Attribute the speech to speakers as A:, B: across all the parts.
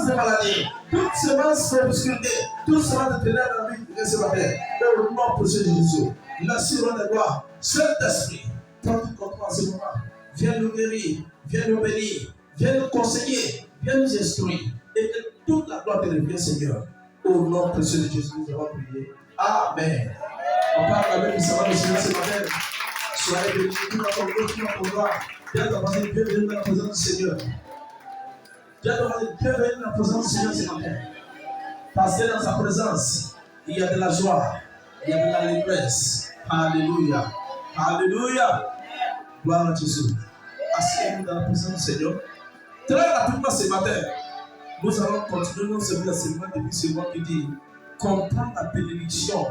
A: semences de maladie, toute semence d'obscurité, toute semence de ténèbres dans la vie de ce matin. Au nom de Jésus. Merci, roi de gloire. Saint-Esprit, prends tout contrôle en ce moment. Viens nous guérir, viens nous bénir, viens nous conseiller, viens nous instruire. Et que toute la gloire te revienne, Seigneur. Au nom précieux de Jésus, nous avons prié. Amen. On parle avec le Seigneur ce matin. Soyez bénis, tout notre gloire. Viens t'avancer, bienvenue dans la présence du Seigneur. Viens t'avancer, bienvenue dans la présence du Seigneur ce matin. Parce que dans sa présence, il y a de la joie, il y a de la délivrance. Alléluia. Alléluia. Gloire à Jésus. Asseyez-vous dans la présence du Seigneur. Très rapidement ce matin, nous allons continuer notre enseignement depuis ce mois qui dit comprendre la bénédiction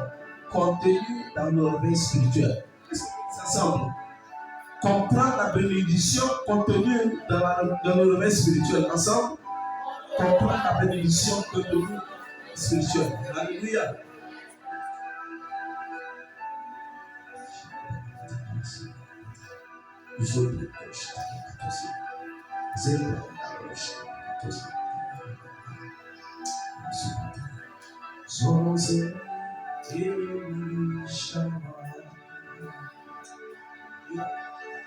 A: contenue dans le réveil spirituel. Ça semble. Comprendre la bénédiction contenue dans le réveil spirituel. Ensemble, comprendre la bénédiction contenue spirituelle. Alléluia.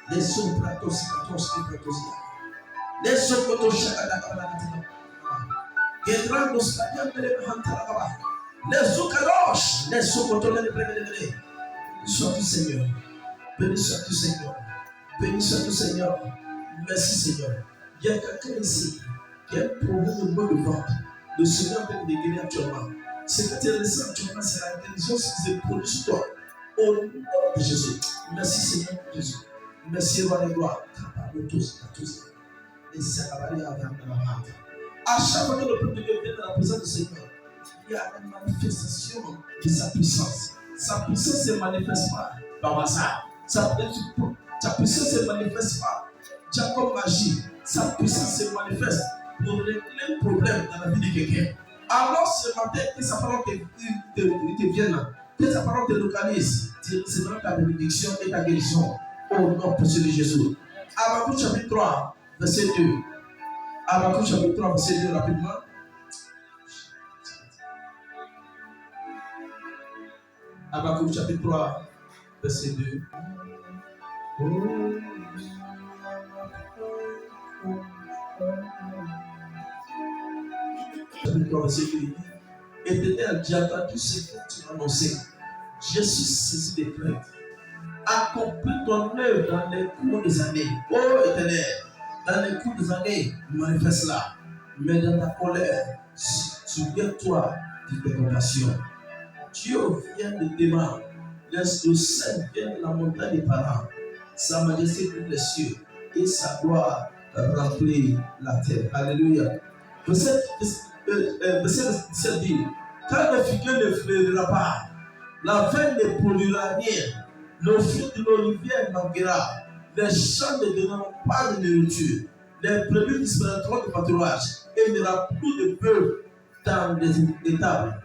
A: Les sons pratos, les sons sois-tu Seigneur. Béni sois-tu Seigneur. Béni sois-tu Seigneur. Merci Seigneur. Il y a quelqu'un ici qui a un problème de maux de ventre. Le Seigneur peut te guérir actuellement. Ce que tu ressens actuellement, c'est la guérison qui se produit sur toi. Au nom de Jésus. Merci Seigneur Jésus. Merci roi de gloire. À chaque fois que le peuple de Dieu vient dans la présence du Seigneur, il y a une manifestation de sa puissance. Sa puissance ne se manifeste pas par hasard. Sa puissance ne se manifeste pas comme magie. Sa puissance se manifeste pour régler un problème dans la vie de quelqu'un. Alors ce matin, que sa parole te vienne, que sa parole te localise, tu recevras ta bénédiction et ta guérison. Au nom précieux de Jésus. Habakkuk chapitre 3, verset 2. Habakkuk chapitre 3, verset 2, rapidement. Habakkuk chapitre 3, verset 2. Chapitre 3, verset 2. Éternel, j'ai entendu ce que tu m'as annoncé. Je suis saisi de crainte. Accomplis ton œuvre dans les cours des années. Oh Éternel, dans les cours des années, manifeste-la. Mais dans ta colère, souviens-toi de tes compassions. Dieu vient de démarrer. Le ciel vient de la montagne des parents. Sa majesté brille les cieux et sa gloire remplit la terre. Alléluia. Verset 17 dit, quand le figuier ne fleurira pas, la veine ne produira rien. Le fruit de l'olivier manquera, les champs ne donneront pas de nourriture, les brebis disparaîtront du pâturage, et il n'y aura plus de bœufs dans les étables.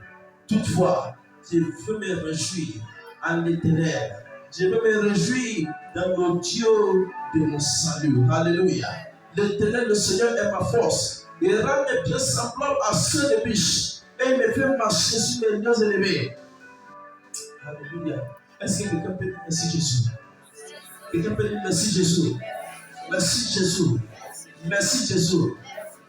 A: Toutefois, je veux me réjouir en l'Éternel. Je veux me réjouir dans le Dieu de mon salut. Alléluia. L'Éternel, le Seigneur, est ma force. Il rend mes pieds semblables à ceux des biches, et il me fait marcher sur mes lieux élevés. Alléluia. Est-ce que quelqu'un peut dire merci Jésus? Quelqu'un peut dire merci Jésus? Merci Jésus. Merci Jésus.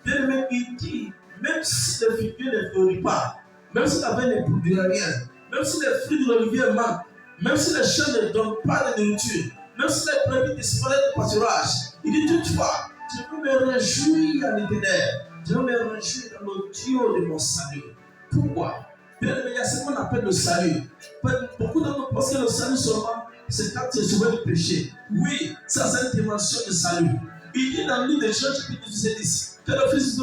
A: Bien-aimé, il dit, même si le figuier ne fleurit pas, même si la veine ne produira rien, même si les fruits de l'olivier manquent, même si les champs ne donnent pas de nourriture, même si les brebis disparaissent du pâturage, il dit toutefois, je peux me réjouir en l'Éternel. Je veux me réjouir dans le Dieu de mon salut. Pourquoi? Bien aimé, il y a ce qu'on appelle le salut. Beaucoup d'entre nous pensent que le salut seulement, c'est quand tu es sauvé du péché. Oui, ça c'est une dimension de salut. Il dit dans le livre de Jean chapitre 10 que le Fils de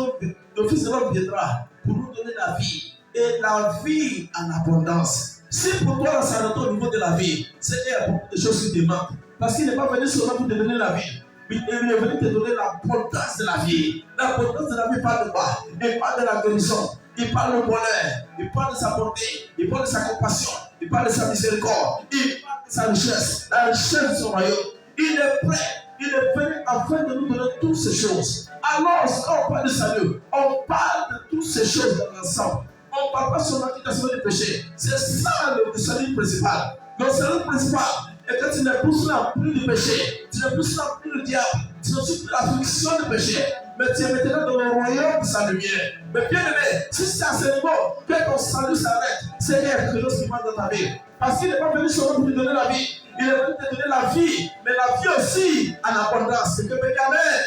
A: l'homme viendra pour nous donner la vie. Et la vie en abondance. Si pour toi, ça s'arrête au niveau de la vie, c'est qu'il y a beaucoup de choses qui te manquent. Parce qu'il n'est pas venu seulement pour te donner la vie. Il est venu te donner l'abondance de la vie. L'abondance de la vie parle de quoi? Il parle de la guérison. Il parle du bonheur. Il parle de sa bonté. Il parle de sa compassion. Il parle de sa miséricorde. Il parle de sa richesse. La richesse de son royaume. Il est prêt. Il est venu afin de nous donner toutes ces choses. Alors, quand on parle de salut, on parle toutes ces choses dans l'ensemble. On ne parle pas seulement de quittation du péché. C'est ça le salut principal. Le salut principal est que tu ne pousses plus du péché, tu ne pousses plus le diable, tu ne suis plus la friction du péché, mais tu es maintenant dans le royaume de sa lumière. Mais bien aimé, si c'est à ce niveau que ton salut s'arrête, c'est quelque chose qui manque dans ta vie. Parce qu'il n'est pas venu seulement pour te donner la vie, il est venu te donner la vie, mais la vie aussi en abondance. C'est que Amen.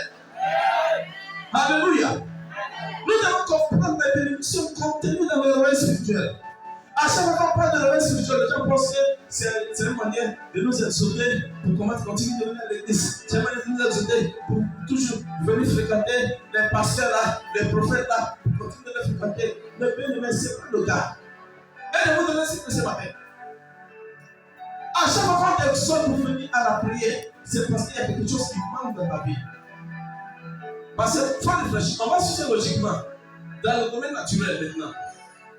A: Alléluia. Nous devons comprendre les bénédictions contenues dans le royaume spirituel. À chaque fois qu'on parle de la vie spirituelle, les gens pensent que c'est une manière de nous exhorter pour comment continuer de venir à l'église. C'est une manière de nous exhorter pour toujours venir fréquenter les pasteurs là, les prophètes là, pour continuer de les fréquenter. Mais bien aimé, ce n'est pas le cas. Et de vous donner ce matin. À chaque fois qu'on t'exhorte pour venir à la prière, c'est parce qu'il y a quelque chose qui manque dans ta vie. Parce que, toi, réfléchir, on va chercher logiquement, dans le domaine naturel maintenant.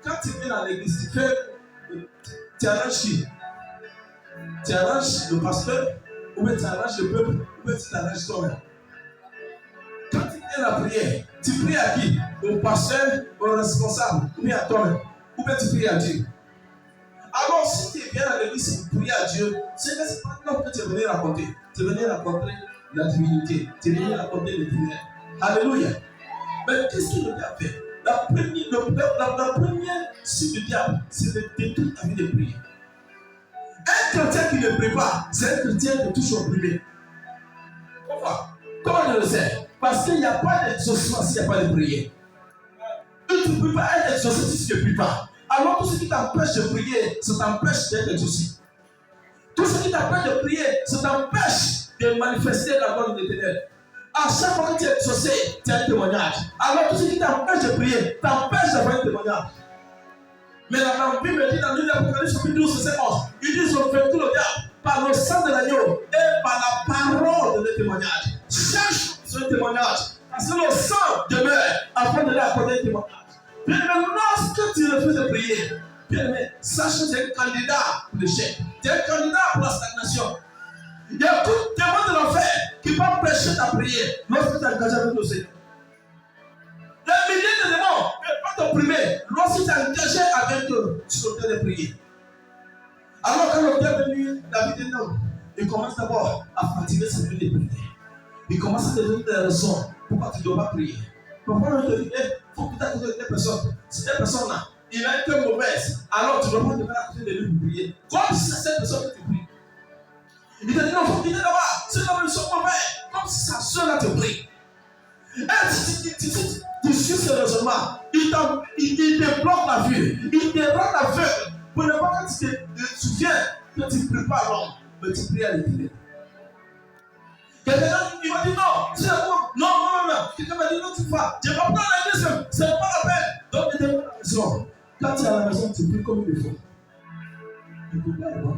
A: Quand tu viens dans l'église, tu arranges qui? Tu arranges le pasteur, ou bien tu arranges le peuple, ou bien tu t'arranges toi-même. Quand tu viens à la prière, tu pries à qui? Au pasteur, au responsable, ou bien à toi-même, ou bien tu pries à Dieu. Alors, si tu viens à l'église pour prier à Dieu, c'est pas non que tu es venu raconter. Tu es venu raconter la divinité, tu es venu raconter le divin. Alléluia. Mais qu'est-ce que le diable fait? La première suite du diable, c'est de détruire ta vie de prière. Un chrétien qui ne prie pas, c'est un chrétien qui est toujours opprimé. Pourquoi? Comment je le sais? Parce qu'il n'y a pas d'exaucement s'il n'y a pas de prière. Tu ne peux pas être exaucé si tu ne pries pas. Alors tout ce qui t'empêche de prier, ça t'empêche d'être exaucé. Tout ce qui t'empêche de prier, ça t'empêche de manifester la gloire de l'Éternel. À chaque fois que tu es exaucé, tu as un témoignage. Alors tout ce qui t'empêche de prier, t'empêche d'avoir un témoignage. Mais la Bible me dit dans l'Apocalypse chapitre 12, verset 11, il dit ils ont vaincu le diable par le sang de l'agneau et par la parole de leur témoignage. Cherche ce témoignage, parce que le sang demeure afin de leur accorder un témoignage. Bien aimé, lorsque tu refuses de prier, bien aimé, sache que tu es un candidat pour l'échec. Tu es un candidat pour la stagnation. Il y a tout témoin de l'enfer qui va empêcher ta prière lorsque tu es engagé avec le Seigneur. Les milliers de démons ne peuvent pas t'opprimer lorsque tu es engagé avec eux sur le terrain de prière. Alors quand le diable est venu la vie d'un homme, il commence d'abord à fatiguer sa vie de prière. Il commence à te donner des raisons pourquoi tu ne dois pas prier. Pourquoi on te dit, il faut que tu t'accuses de telle personne. Cette personne-là, il a été mauvaise, alors tu ne dois pas te mettre à côté de lui pour prier. Comme si c'est cette personne que tu pries. Il te dit non, il faut quitter là-bas. C'est là-bas, ils sont mauvais. Comme si sa soeur-là te prie. Et tu suis ce raisonnement. Il te bloque la vue. Il te rend la vue. Pour ne pas que tu te souviens que tu ne pries pas à l'homme, mais tu pries à l'Éternel. Quelqu'un il m'a dit non, c'est bon. Non. Quelqu'un m'a dit non, tu vas. Je vais prendre la maison. C'est pas la peine. Donc, tu es à la maison. Quand tu es à la maison, tu pries comme il faut. Tu ne peux pas avoir.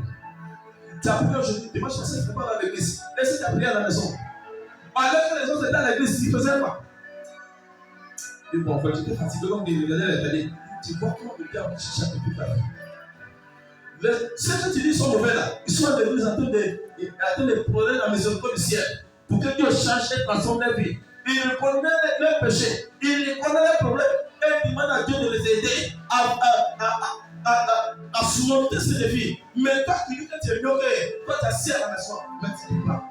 A: Tu as prié aujourd'hui, dimanche passé, tu ne peux pas dans l'église. Laisse ta prière à la maison. Alors que les autres étaient à l'église, tu ne faisais pas. Et bon, en fait, j'étais fatigué comme il regardait la télé. Tu vois comment le diable cherche à te faire. Ceux que tu dis sont mauvais là, ils sont à l'église en train de prôner la miséricorde du ciel pour que Dieu change et transforme leur vie. Ils reconnaissent leurs péchés, ils reconnaissent leurs problèmes et ils demandent à Dieu de les aider à surmonter ces défis. Mais toi qui dis que tu es bloqué, toi tu es assis à la maison, mais tu ne dis pas.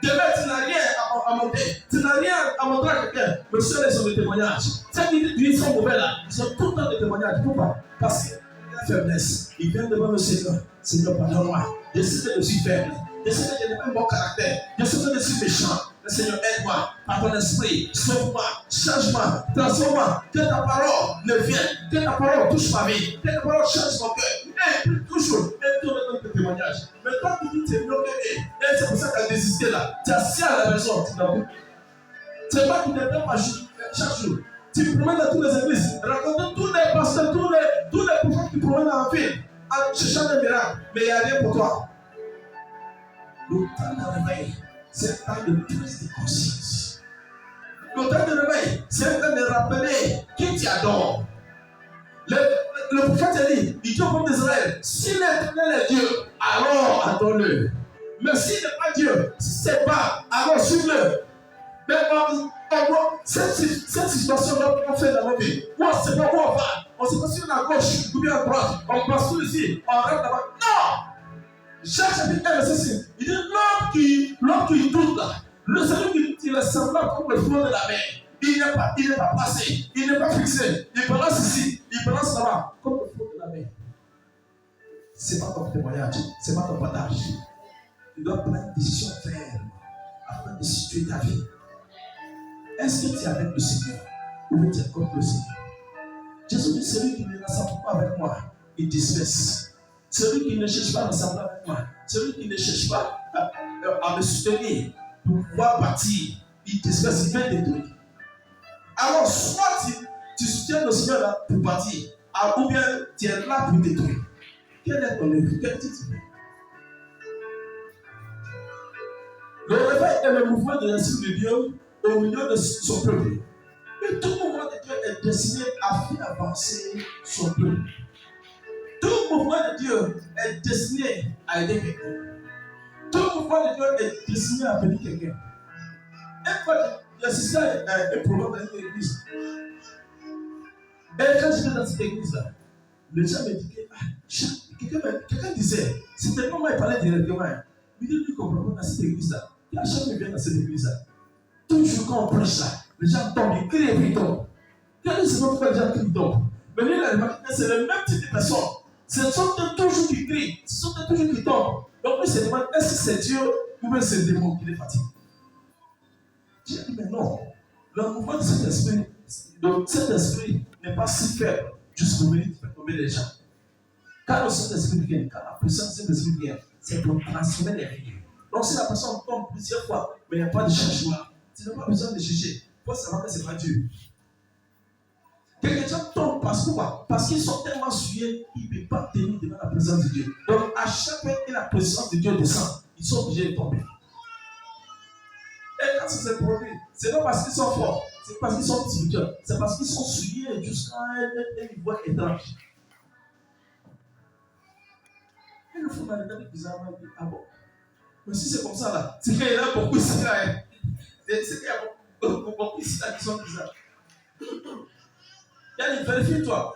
A: Demain, tu n'as rien à monter, tu n'as rien à montrer à quelqu'un. Mais ceux-là sont des témoignages. Ceux qui disent qu'ils sont mauvais là, ils sont tout le temps des témoignages. Pourquoi? Parce que la faiblesse, ils viennent devant le Seigneur. Seigneur, pardonne-moi. Je sais que je suis faible. Je sais que je n'ai pas un bon caractère. Je sais que je suis méchant. Le Seigneur, aide-moi par ton esprit. Sauve-moi, change-moi, transforme-moi. Que ta parole ne vienne. Que ta parole touche ma vie. Que ta parole change mon cœur. Et toujours, et tout le temps de témoignage. Mais toi, tu dis que tu es bloqué. Et c'est pour ça que tu as désisté là. Tu es assis à la maison. Tu n'as pas. C'est pas que tu n'es pas chaque jour. Tu promènes dans toutes les églises, racontes tous les pasteurs, tous les prophètes qui promènent dans la ville, en cherchant des miracles, mais il n'y a rien pour toi. Le temps de réveil, c'est un temps de prise de conscience. Le temps de réveil, c'est un temps de rappeler qui t'adore. Le prophète dit, il dit au peuple d'Israël, si l'Éternel est Dieu, alors adore-le. Mais s'il n'est pas Dieu, si ce n'est pas, alors suive-le. Mais Cette situation-là, on fait dans nos vies. On ne sait pas où on va. On ne sait pas si on est à gauche ou bien à droite. On passe tout ici, on rentre là-bas. Non! Jacques chapitre 1, verset 6. Il dit l'homme qui doute là, celui qui est semblable comme le flot de la mer. Il n'est pas placé, il n'est pas fixé. Il balance ici, il balance là-bas, comme le flot de la mer. Ce n'est pas ton témoignage, ce n'est pas ton partage. Tu dois prendre une décision ferme afin de situer ta vie. Est-ce que tu es avec le Seigneur ou tu es contre le Seigneur? Jésus dit, celui qui ne rassemble pas avec moi, il disperse. Celui qui ne cherche pas à rassembler avec moi, celui qui ne cherche pas à me soutenir pour pouvoir bâtir, il disperse, il vient détruire. Alors, soit tu soutiens le Seigneur là pour bâtir, ou bien tu es là pour détruire. Quel est ton œuvre? Quel titre? Le réveil est le mouvement de l'Esprit de Dieu au milieu de son peuple. Et tout mouvement de Dieu est destiné à faire avancer son peuple. Tout mouvement de Dieu est destiné à aider quelqu'un. Tout mouvement de Dieu est destiné à bénir quelqu'un. Et quand j'ai assisté à un programme dans une église, et quand j'étais dans cette église-là, les gens me disaient, quelqu'un disait, c'était comment il parlait directement. Il dit, lui, comprend pas dans cette église-là. Et à chaque fois qu'il vient dans cette église-là, toujours quand on prêche là, les gens tombent, ils crient et puis ils tombent. Regardez, c'est pourquoi les gens crient et tombent. Mais lui, il a remarqué que c'est le même type de personnes. Ce sont toujours qui crient, ce sont toujours qui tombent. Donc, lui se demande, est-ce que c'est Dieu ou bien c'est le démon qui les fatigue? J'ai dit, mais non. Le mouvement de cet esprit n'est pas si faible jusqu'au moment où il fait tomber les gens. Quand le Saint-Esprit vient, quand la puissance du Saint-Esprit vient, c'est pour transformer les vies. Donc, si la personne tombe plusieurs fois, mais il n'y a pas de changement, tu n'as pas besoin de chercher. Il faut savoir que ce n'est pas Dieu. Quelques gens tombent parce qu'ils sont tellement souillés qu'ils ne peuvent pas tenir devant la présence de Dieu. Donc, à chaque fois que la présence de Dieu descend, ils sont obligés de tomber. Et quand ça se produit, ce n'est pas parce qu'ils sont forts, c'est parce qu'ils sont spirituels, c'est parce qu'ils sont souillés jusqu'à un niveau étrange. Et le fou m'a regardé bizarrement et dit, ah bon, mais si c'est comme ça là, c'est qu'il y en a beaucoup ici là. C'est qu'il y a beaucoup ici là qui sont bizarres. Vérifie-toi.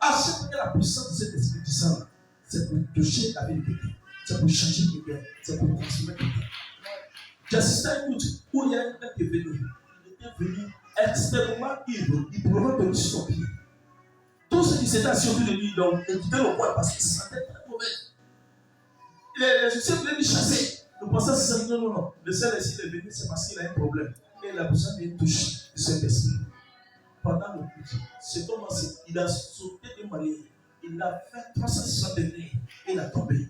A: À chaque fois que la puissance de cet esprit descend, c'est pour toucher la vie de quelqu'un, c'est pour changer quelqu'un, c'est pour transformer quelqu'un. J'ai assisté à une écoute où il y a quelqu'un qui est venu. Il était venu extrêmement ivre, il pouvait tenir sur son pied. Tout ce qui s'était assis autour de lui, donc, il quittait le coin parce qu'il se sentait très mauvais. Les Égyptiens voulaient lui chasser. Le pasteur se dit non. Le seul ici est venu, c'est parce qu'il a un problème. Et il a besoin d'une touche de cet esprit. Pendant le culte, cet homme, il a sauté de manière. Il a fait 360 degrés et il a tombé.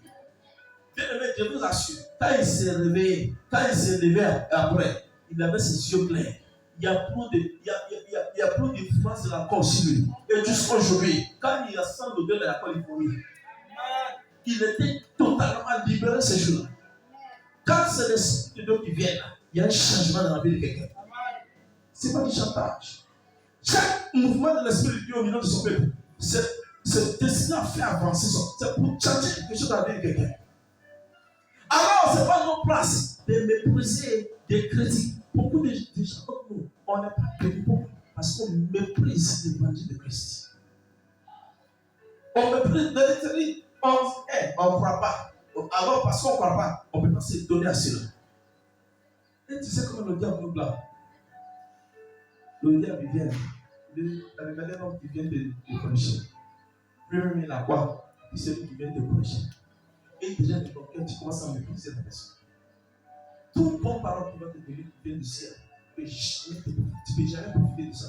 A: Bien aimé, je vous assure, quand il s'est réveillé, après, il avait ses yeux clairs. Il n'y a plus de France de la corps sur lui. Et jusqu'aujourd'hui, quand il sent l'odeur de la coliformie, il était totalement libéré ce jour-là. Quand c'est l'esprit de Dieu qui vient là, il y a un changement dans la vie de quelqu'un. Ce n'est pas du chantage. Chaque mouvement de l'esprit de Dieu au milieu de son peuple, c'est destiné à faire avancer c'est pour changer quelque chose dans la vie de quelqu'un. Alors, ce n'est pas notre place de mépriser des chrétiens. Beaucoup de gens comme nous, on n'est pas bénis parce qu'on méprise l'évangile de Christ. On méprise l'évangile, on ne croit pas. Alors, parce qu'on ne croit pas, on ne peut pas se donner à cela. Et tu sais comment le diable nous blâme. Le diable vient. Il a regardé un homme qui vient de prêcher. Puis il a quoi? Puis c'est lui qui vient de prêcher. Et déjà, tu commences à mépriser la personne. Toute bonne parole qui va te donner qui vient du ciel, tu ne peux jamais profiter de ça.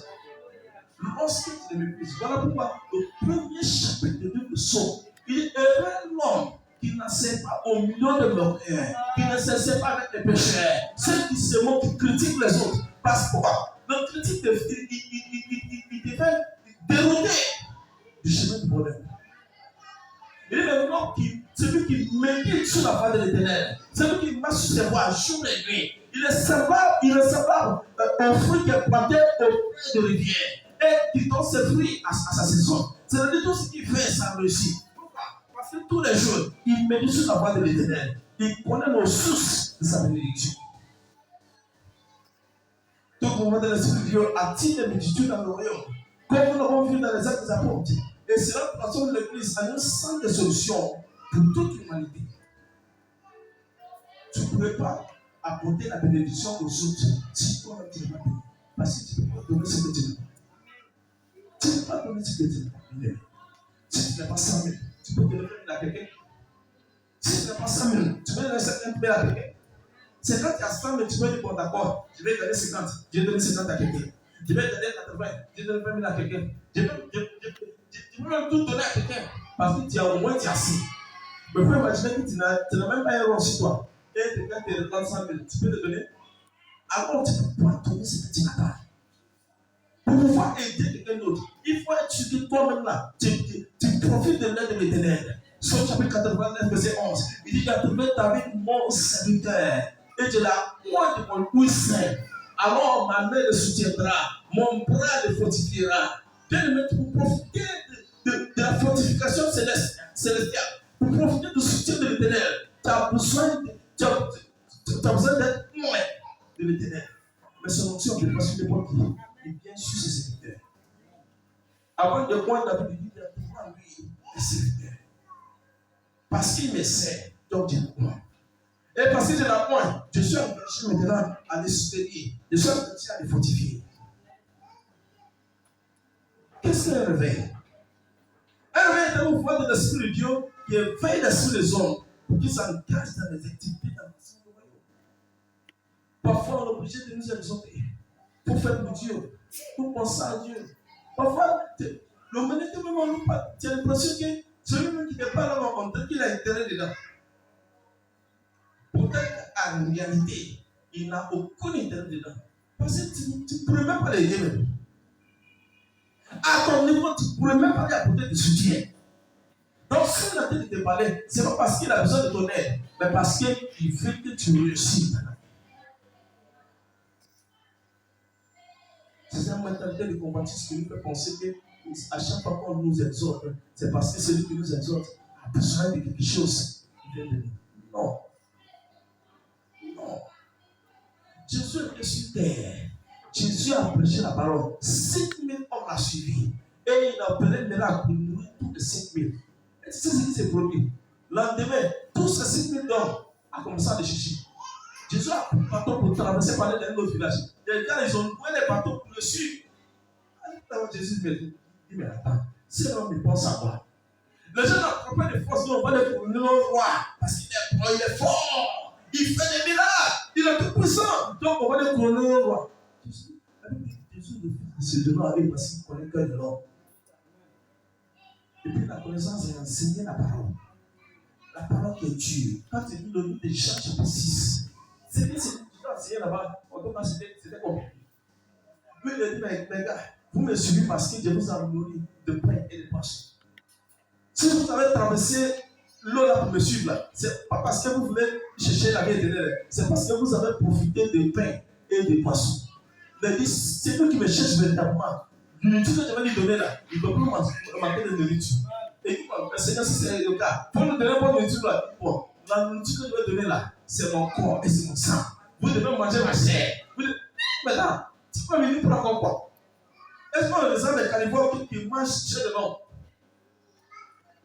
A: Lorsque tu le méprises, voilà pourquoi le premier chapitre de Dieu sont, il est heureux l'homme qui ne sait pas au milieu de leur cœur, qui ne sait pas avec les pécheurs, ceux qui se montrent, qui critiquent les autres. Parce que le critique, il te fait dérouter du chemin du bonheur. Il est le nom celui qui médite sur la voie de l'Éternel, celui qui marche sur ses voies jour et nuit. Il est semblable au fruit qui est planté au près de rivière et qui donne ses fruits à sa saison. C'est-à-dire tout ce qu'il fait, ça réussit. Pourquoi? Parce que tous les jours, il médite sur la voie de l'Éternel. Il connaît nos sources de sa bénédiction. Tout mouvement de l'Esprit de Dieu attire les multitudes dans le royaume. Comme nous l'avons vu dans les actes des apôtres. Et cela transforme l'Église en un centre de solution pour toute l'humanité. Tu ne pourrais pas apporter la bénédiction aux autres si toi-même tu n'es pas béni. Parce que tu ne peux pas donner ce que tu n'as pas. Tu ne peux pas donner ce que tu n'as pas. Si tu n'as pas 100 000, tu peux donner 1 000 à quelqu'un. Si tu n'as pas 100 000, tu peux donner 50 000 à quelqu'un. C'est quand tu as 100 000, tu peux dire bon d'accord, je vais donner 50, je vais donner 50 à quelqu'un. Je vais donner 80, je vais donner 20 000 à quelqu'un. Je peux même tout donner à quelqu'un. Parce que tu as au moins tu as assez. Mais il faut imaginer que tu n'as même pas un rond sur toi. Et quelqu'un te donne 100 000, tu peux le donner. Alors tu ne peux pas donner ce que tu n'as pas. Pour pouvoir aider quelqu'un d'autre, il faut être sûr que toi-même là, tu profites de l'aide de l'Éternel. Somme chapitre 89, verset 11. Il dit, j'ai trouvé David mon serviteur, et je la pointe de mon louis saint. Alors ma main le soutiendra, mon bras le fortifiera. Bien-aimé, pour profiter de la fortification célestiale, pour profiter du soutien de l'Éternel, tu as besoin d'être loin de l'Éternel. Mais son onction ne peut pas sur l'époque qui vient sur ses serviteurs. Avant de voir David, il dit, il y a devant lui des serviteurs. Parce qu'il me sert, donc je l'appointe. Et parce que je l'appointe, je suis engagé maintenant à les soutenir. Je suis engagé à les fortifier. Qu'est-ce qu'un réveil? Un réveil est un mouvement de l'Esprit de Dieu qui éveille l'esprit des hommes pour qu'ils s'engagent dans les activités d'avancer du royaume. Parfois, on est obligé de nous exhorter pour faire pour Dieu, pour penser à Dieu. Parfois, l'humanité même en nous pas. Tu as l'impression que celui qui n'est pas là, on dit qu'il a intérêt dedans. Peut-être qu'en réalité, il n'a aucun intérêt dedans. Parce que tu ne pourrais même pas l'aider même. À ton niveau, tu ne pourrais même pas lui apporter de soutien. Donc, si il a tête de te parler, ce n'est pas parce qu'il a besoin de ton aide, mais parce qu'il veut que tu réussisses. C'est une mentalité de combattiste qui nous fait penser qu'à chaque fois qu'on nous exhorte, c'est parce que celui qui nous exhorte a besoin de quelque chose. Non. Non. Jésus est sur terre. Jésus a prêché la parole. 5 000 hommes l'ont suivi. Et il a opéré le miracle pour nourrir tous les 5 000. Et tu sais ce qui s'est produit? Lendemain, tous ces 5 000 hommes ont commencé à les chercher. Jésus a pris un bateau pour traverser par d'un autre village. Les gars, ils ont loué les bateaux pour le suivre. Alors Jésus me dit, mais attends, ces hommes, ils pensent à quoi? Les gens n'ont pas de force, on va les couronner au roi. Parce qu'il est fort. Il fait des miracles. Il est tout puissant. Donc on va les couronner au roi. Jésus se donne à lui parce qu'il connaît le cœur de l'homme. Et puis la connaissance est enseigner la parole. La parole qui est dure. Quand tu lis le livre de Jean, chapitre 6, c'est bien, c'est enseigné là-bas. En tout cas, c'était compliqué. Lui, il a dit, mais gars, vous me suivez parce que je vous ai nourri de pain et de poisson. Si vous avez traversé l'eau là pour me suivre là, c'est pas parce que vous voulez chercher la vie éternelle, c'est parce que vous avez profité de pain et de poisson. Il dit, c'est vous qui me cherchez véritablement. L'unité que je vais lui donner là, il ne peut plus manquer de nourriture. Et il dit, Seigneur, si c'est le cas, pour nous donner bonne nourriture là, bon, la nourriture que je vais donner là, c'est mon corps et c'est mon sang. Vous devez manger ma chair. Mais là, tu peux venir pour encore quoi? Est-ce qu'on a des carnivores qui mangent chez de l'homme?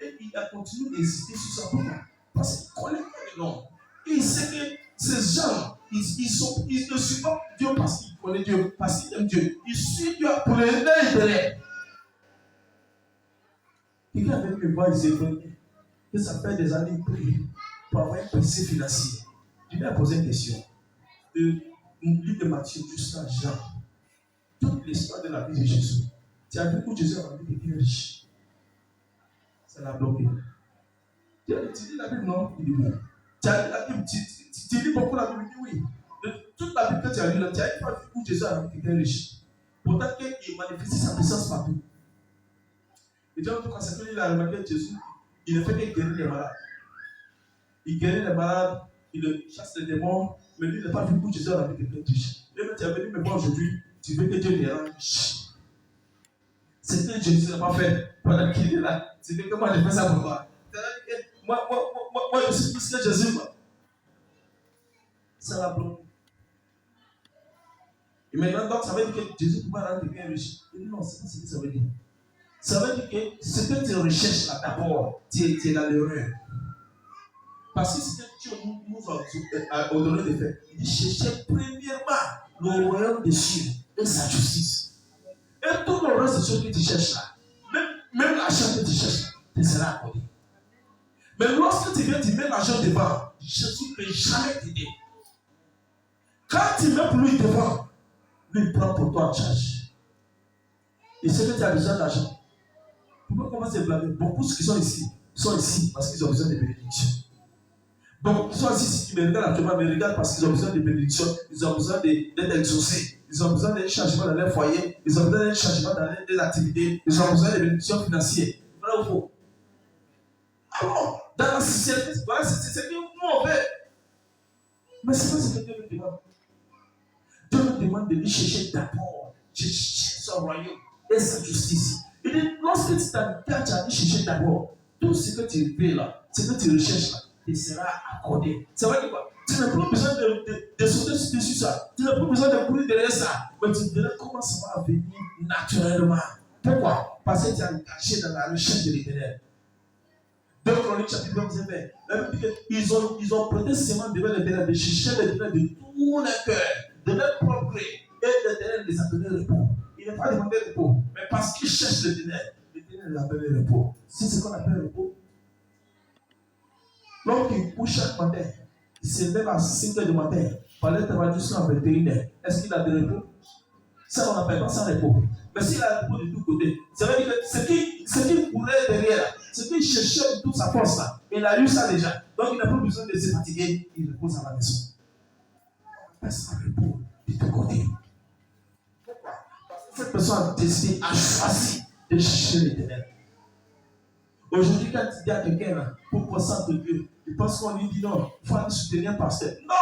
A: Et il a continué d'insister sur sa parole. Parce qu'il connaît pas le nom. Et il sait que ces gens, ils ne suivent pas Dieu parce qu'ils connaissent Dieu, parce qu'ils aiment Dieu. Ils suivent Dieu pour les intérêts. Quelqu'un avait me voir, il s'est fait que ça fait des années pour avoir un principe financier. Je lui ai posé une question. Du livre de Matthieu jusqu'à Jean. Toute l'histoire de la vie de Jésus. Tu as vu où Jésus a rendu quelqu'un riche. Ça l'a bloqué. Tu lis la Bible, non? Il dit oui. Tu as lu la Bible, tu lis beaucoup la Bible, il dit oui. De toute la Bible que tu as lu, tu as pas vu où Jésus a rendu quelqu'un riche. Pourtant qu'il manifeste sa puissance partout. Et donc, en tout cas, c'est qu'il a remarqué Jésus, il ne fait que guérir les malades. Il guérit les malades, il chasse les démons, mais lui, il n'a pas vu où Jésus a rendu quelqu'un riche. Et même tu es venu me voir aujourd'hui, tu veux que Dieu les rende riches. C'est ce que Jésus n'a pas fait pendant qu'il est là. C'est que moi, je fais ça pour toi. Moi, je suis plus que Jésus. Ça l'a bloqué. Et maintenant, donc, ça veut dire que Jésus pouvait rendre quelqu'un riche. Il dit non, c'est pas ce que ça veut dire. Ça veut dire que ce que tu recherches là d'abord, tu es dans l'erreur. Parce que c'est que Dieu nous a ordonné de faire. Il dit cherchez premièrement le royaume des cieux et sa justice. Et tout le reste de ce que tu cherches là, même l'argent que tu cherches, te sera accordé. Mais lorsque tu viens, tu mets l'argent devant, Jésus ne peut jamais t'aider. Quand tu mets pour lui devant, lui il prend pour toi en charge. Il sait que tu as besoin d'argent. Pourquoi commencer à blâmer? Beaucoup qui sont ici parce qu'ils ont besoin de bénédictions. Beaucoup qui sont ici, si tu me regardes actuellement, me regardent parce qu'ils ont besoin de bénédictions, ils ont besoin d'être exaucés, ils ont besoin d'un changement dans leur foyer, ils ont besoin d'un changement dans leurs activités, ils ont besoin de bénédictions financières. Vrai ou faux? Alors, dans la société, voilà, c'est ce que nous on fait. Mais c'est pas ce que Dieu nous demande. Dieu nous demande de lui chercher d'abord, chercher son royaume et sa justice. Il dit, lorsque tu t'engages à lui chercher d'abord, tout ce que tu fais là, ce que tu recherches là, te sera accordé. Ça veut dire quoi? Tu n'as plus besoin de sauter dessus ça. Tu n'as plus besoin de courir derrière ça. Mais tu verras comment ça va venir naturellement. Pourquoi? Parce que tu es engagé dans la recherche de l'éternel. 2 Chroniques chapitre 29. La Bible dit qu'ils ont prêté serment devant l'éternel, de chercher l'éternel de tout leur cœur, de leur propre gré. Et l'éternel les a donné repos. Il n'est pas demandé repos, mais parce qu'ils cherchent l'éternel les a donné repos. C'est ce qu'on appelle repos. L'homme qui couche chaque matin, il se lève à 5 h du matin, pour aller travailler jusqu'à 21 h. Est-ce qu'il a de repos? Ça, on n'appelle pas ça repos. Mais s'il a repos de tous côtés, ça veut dire que ce qui courait derrière, ce qu'il cherchait de toute sa force là, il a eu ça déjà. Donc il n'a plus besoin de se fatiguer, il repose à la maison. On appelle ça repos de tous côtés. Pourquoi? Parce que cette personne a décidé, a choisi de chercher l'éternel. Aujourd'hui, quand tu dis à quelqu'un là, pour croissance de Dieu, il pense qu'on lui dit non, il faut aller soutenir un pasteur. Non!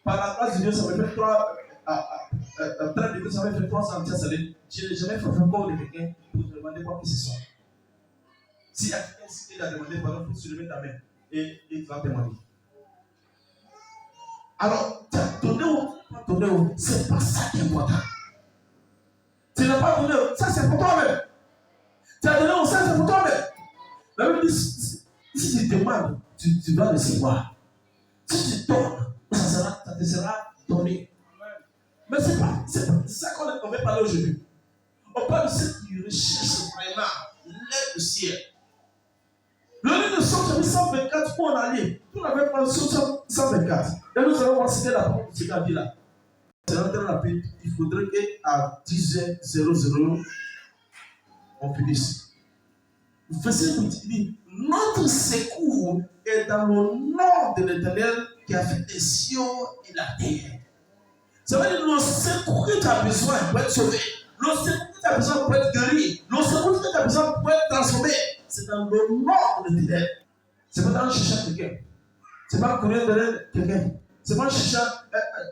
A: Par la grâce de Dieu, ça me fait 3 ça me fait 3 ans, je n'ai jamais fait un corps de quelqu'un pour te demander quoi que ce soit. Si il y a quelqu'un qui t'a demandé, pardon, il faut se lever ta main et il va te demander. Alors, tu as donné ou pas donné, c'est pas ça qui est important. Tu n'as pas donné, ça c'est pour toi-même. Tu as donné, ça c'est pour toi-même. La Bible dit, si tu demandes, tu dois recevoir. Si tu donnes, ça te sera donné. Mais c'est pas ça qu'on va parler aujourd'hui. On parle de ceux qui recherchent vraiment l'aide du ciel. Le livre de Somme chapitre 124, où on a lu, tout avait parlé de Somme 124. Et nous allons voir ce qu'elle a dit là. C'est très rapide. Il faudrait qu'à 10h00, on finisse. Verset 8 dit, notre secours est dans le nom de l'Éternel qui a fait les cieux et la terre. Ça veut dire le secours que tu as besoin pour être sauvé, le secours que tu as besoin pour être guéri, le secours que tu as besoin pour être transformé, c'est dans le nom de l'Éternel. C'est pas dans le cherchant quelqu'un. C'est pas en courir derrière quelqu'un. C'est pas en cherchant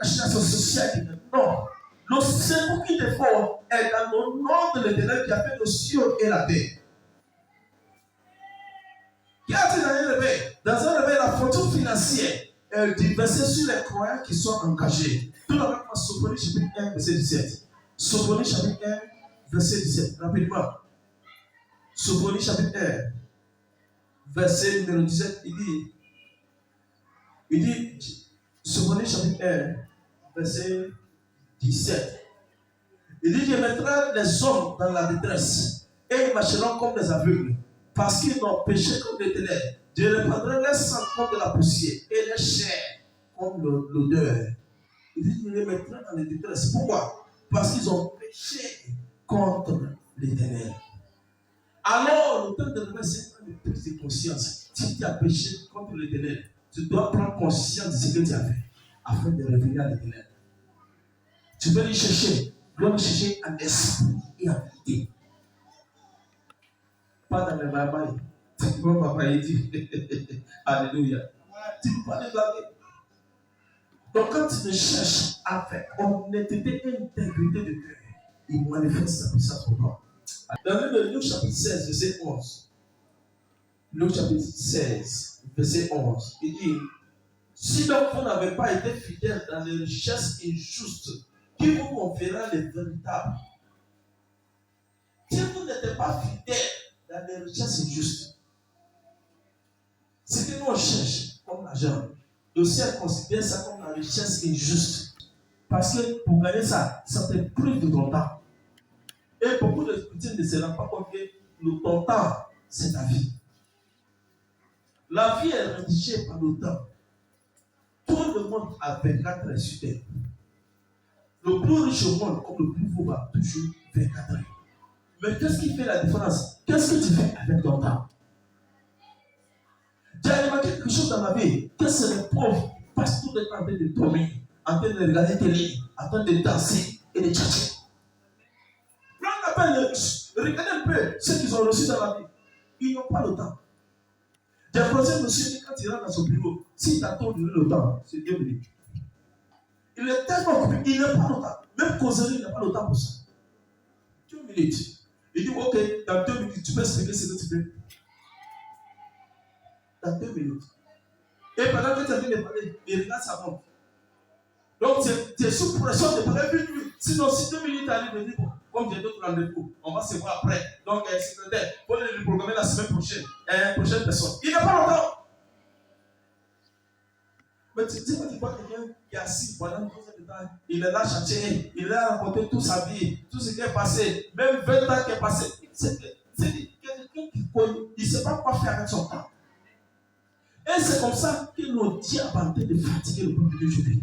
A: associé à quelqu'un. Non. Le secours qu'il te faut est dans le nom de l'Éternel qui a fait le ciel et la terre. Qui a-t-il dans un réveil? Dans un réveil, la fortune financière est déversée sur les croyants qui sont engagés. Tout le monde va Sophonie chapitre 1, verset 17. Sophonie chapitre 1, verset 17. Rapidement. Sophonie chapitre 1, verset numéro 17. Il dit, Sophonie chapitre 1, verset 17. Il dit, je mettrai les hommes dans la détresse et ils marcheront comme des aveugles. Parce qu'ils n'ont péché comme l'Éternel, je reprendrai les sang comme de la poussière et les chairs comme l'odeur. Il dit, je les mettrai dans les détresse. Pourquoi? Parce qu'ils ont péché contre l'Éternel. Alors, le temps de réveil, c'est une prise de conscience. Si tu as péché contre l'Éternel, tu dois prendre conscience de ce que tu as fait afin de revenir à l'Éternel. Tu peux lui chercher, tu dois le chercher en esprit et en vérité. Pas dans les barbares. Tu peux pas parler dire Alléluia. Tu ne peux pas les blaguer. Donc quand tu me cherches avec honnêteté et intégrité de cœur, il manifeste sa puissance pour toi. Dans le livre de Luc chapitre 16, verset 11. Luc chapitre 16, verset 11. Il dit, si donc vous n'avez pas été fidèles dans les richesses injustes qui vous conférera les véritables. Si vous n'êtes pas fidèle dans les richesses injustes, ce que nous on cherche comme l'argent, le ciel considère ça comme la richesse injuste. Parce que pour gagner ça, ça te prive de ton temps. Et beaucoup de personnes ne se rendent pas compte que ton temps, c'est ta vie. La vie est rédigée par le temps. Tout le monde a 24 heures sur terre. Le plus riche au monde, comme le plus pauvre, a toujours 24 heures. Mais qu'est-ce qui fait la différence? Qu'est-ce que tu fais avec ton temps? J'ai remarqué quelque chose dans ma vie. Que c'est les pauvres qui passent tout le temps en train de dormir, en train de regarder télé, en train de danser et de tchatcher. Prends la peine de riches. Regardez un peu ce qu'ils ont reçu dans la vie. Ils n'ont pas le temps. J'ai posé un monsieur quand il rentre dans son bureau, s'il t'attend de le temps, c'est Dieu béni. Il est tellement occupé, il n'a pas le temps. Même causerie, il n'a pas le temps pour ça. 2 minutes. Il dit, ok, dans 2 minutes, tu peux expliquer ce que tu veux. Dans 2 minutes. Et pendant que tu es en train de parler, il regarde sa montre. Donc, tu es sous pression de parler vite, vite. Sinon, si 2 minutes arrivent, il dit, bon, comme j'ai d'autres rendez-vous, on va se voir après. Donc, secrétaire, il faut le programmer la semaine prochaine. Prochaine personne. Il n'a pas longtemps. Mais tu vois quelqu'un qui est assis pendant 12 heures de temps, il est là chercher, il a raconté toute sa vie, tout ce qui est passé, même 20 ans qui est passé. C'est quelqu'un qui connaît, il ne sait pas quoi faire avec son temps. Et c'est comme ça que nos diables ont tenté de fatiguer le peuple d'aujourd'hui.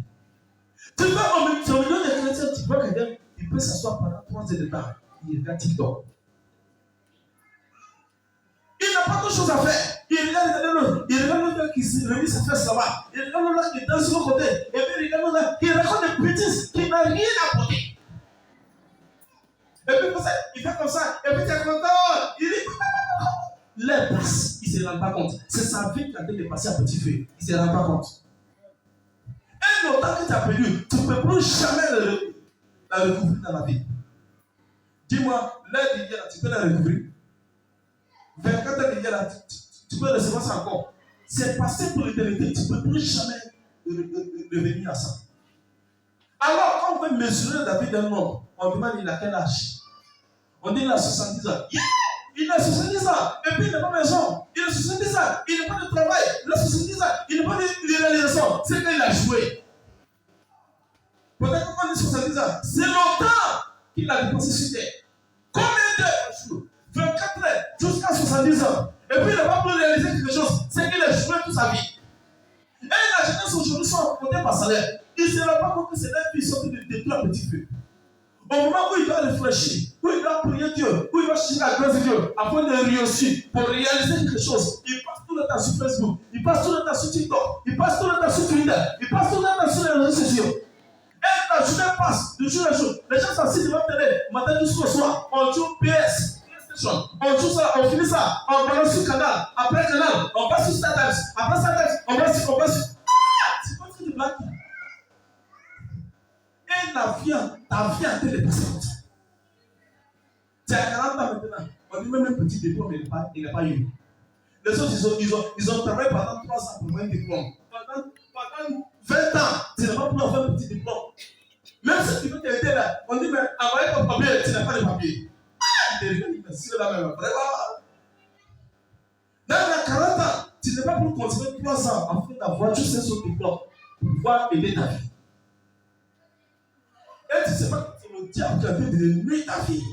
A: Tu vas au milieu des chrétiens, tu vois quelqu'un, il peut s'asseoir pendant 3 heures de temps, il regarde TikTok. Il n'a pas de choses à faire. Il regarde l'autre qui se remet sa fesse là-bas. Il regarde l'autre qui danse de l'autre côté. Et puis il regarde l'autre qui raconte des bêtises qui n'a rien à porter. Et puis comme ça, il fait comme ça. Et puis tu es content. Il dit les passe. Il ne se rend pas compte. C'est sa vie qui a été dépassée à petit feu. Il ne se rend pas compte. Et le temps que tu as perdu, tu ne peux plus jamais la recouvrir dans la vie. Dis-moi, l'aide d'hier, tu peux la recouvrir. 24 heures d'hier, tu peux recevoir ça encore. C'est passé pour l'éternité. Tu ne peux plus jamais revenir à ça. Alors, quand on veut mesurer la vie d'un homme, on demande il a quel âge. On dit il a 70 ans. Yeah! Il a 70 ans. Et puis il n'a pas de maison. Il a 70 ans. Il n'a pas de travail. Il a 70 ans. Il n'a pas de réalisation. C'est qu'il a joué. Peut-être qu'on dit 70 ans. C'est longtemps qu'il a dépensé sur terre. Combien d'heures par jour? 24 heures jusqu'à 70 ans. Et puis il n'a pas pu réaliser quelque chose. C'est qu'il a joué toute sa vie. Et la jeunesse aujourd'hui sont comptés par salaire. Il ne se rend pas compte que c'est là qu'ils sont de détruire un petit peu. Au moment où il doit réfléchir, où il doit prier Dieu, où il va chercher la grâce de Dieu, afin de réussir, pour réaliser quelque chose, il passe tout le temps sur Facebook, il passe tout le temps sur TikTok, il passe tout le temps sur Twitter, il passe tout le temps sur les réseaux sociaux. Et la journée passe, de jour en jour. Les gens s'assient devant la télé, matin jusqu'au soir, on joue PS. On joue ça, on finit ça, on balance sur canal, après canal, on passe sur StarTimes, après StarTimes, on passe sur. C'est pas de blague. Et ta vie a été dépassée comme ça. Tu as 40 ans maintenant, on dit même un petit diplôme, il n'a pas eu. Les autres, ils ont travaillé pendant 3 ans pour avoir un diplôme. Pendant 20 ans, tu n'as pas pu avoir un petit diplôme. Même si tu veux t'aider là, on dit, mais envoyez ton papier, tu n'as pas de papier. C'est là même, vraiment. Même à 40 ans, tu n'as pas pu continuer 3 ans afin d'avoir juste un seul diplôme pour pouvoir aider ta vie. Et tu ne sais pas que c'est le diable qui a fait de nuire ta vie.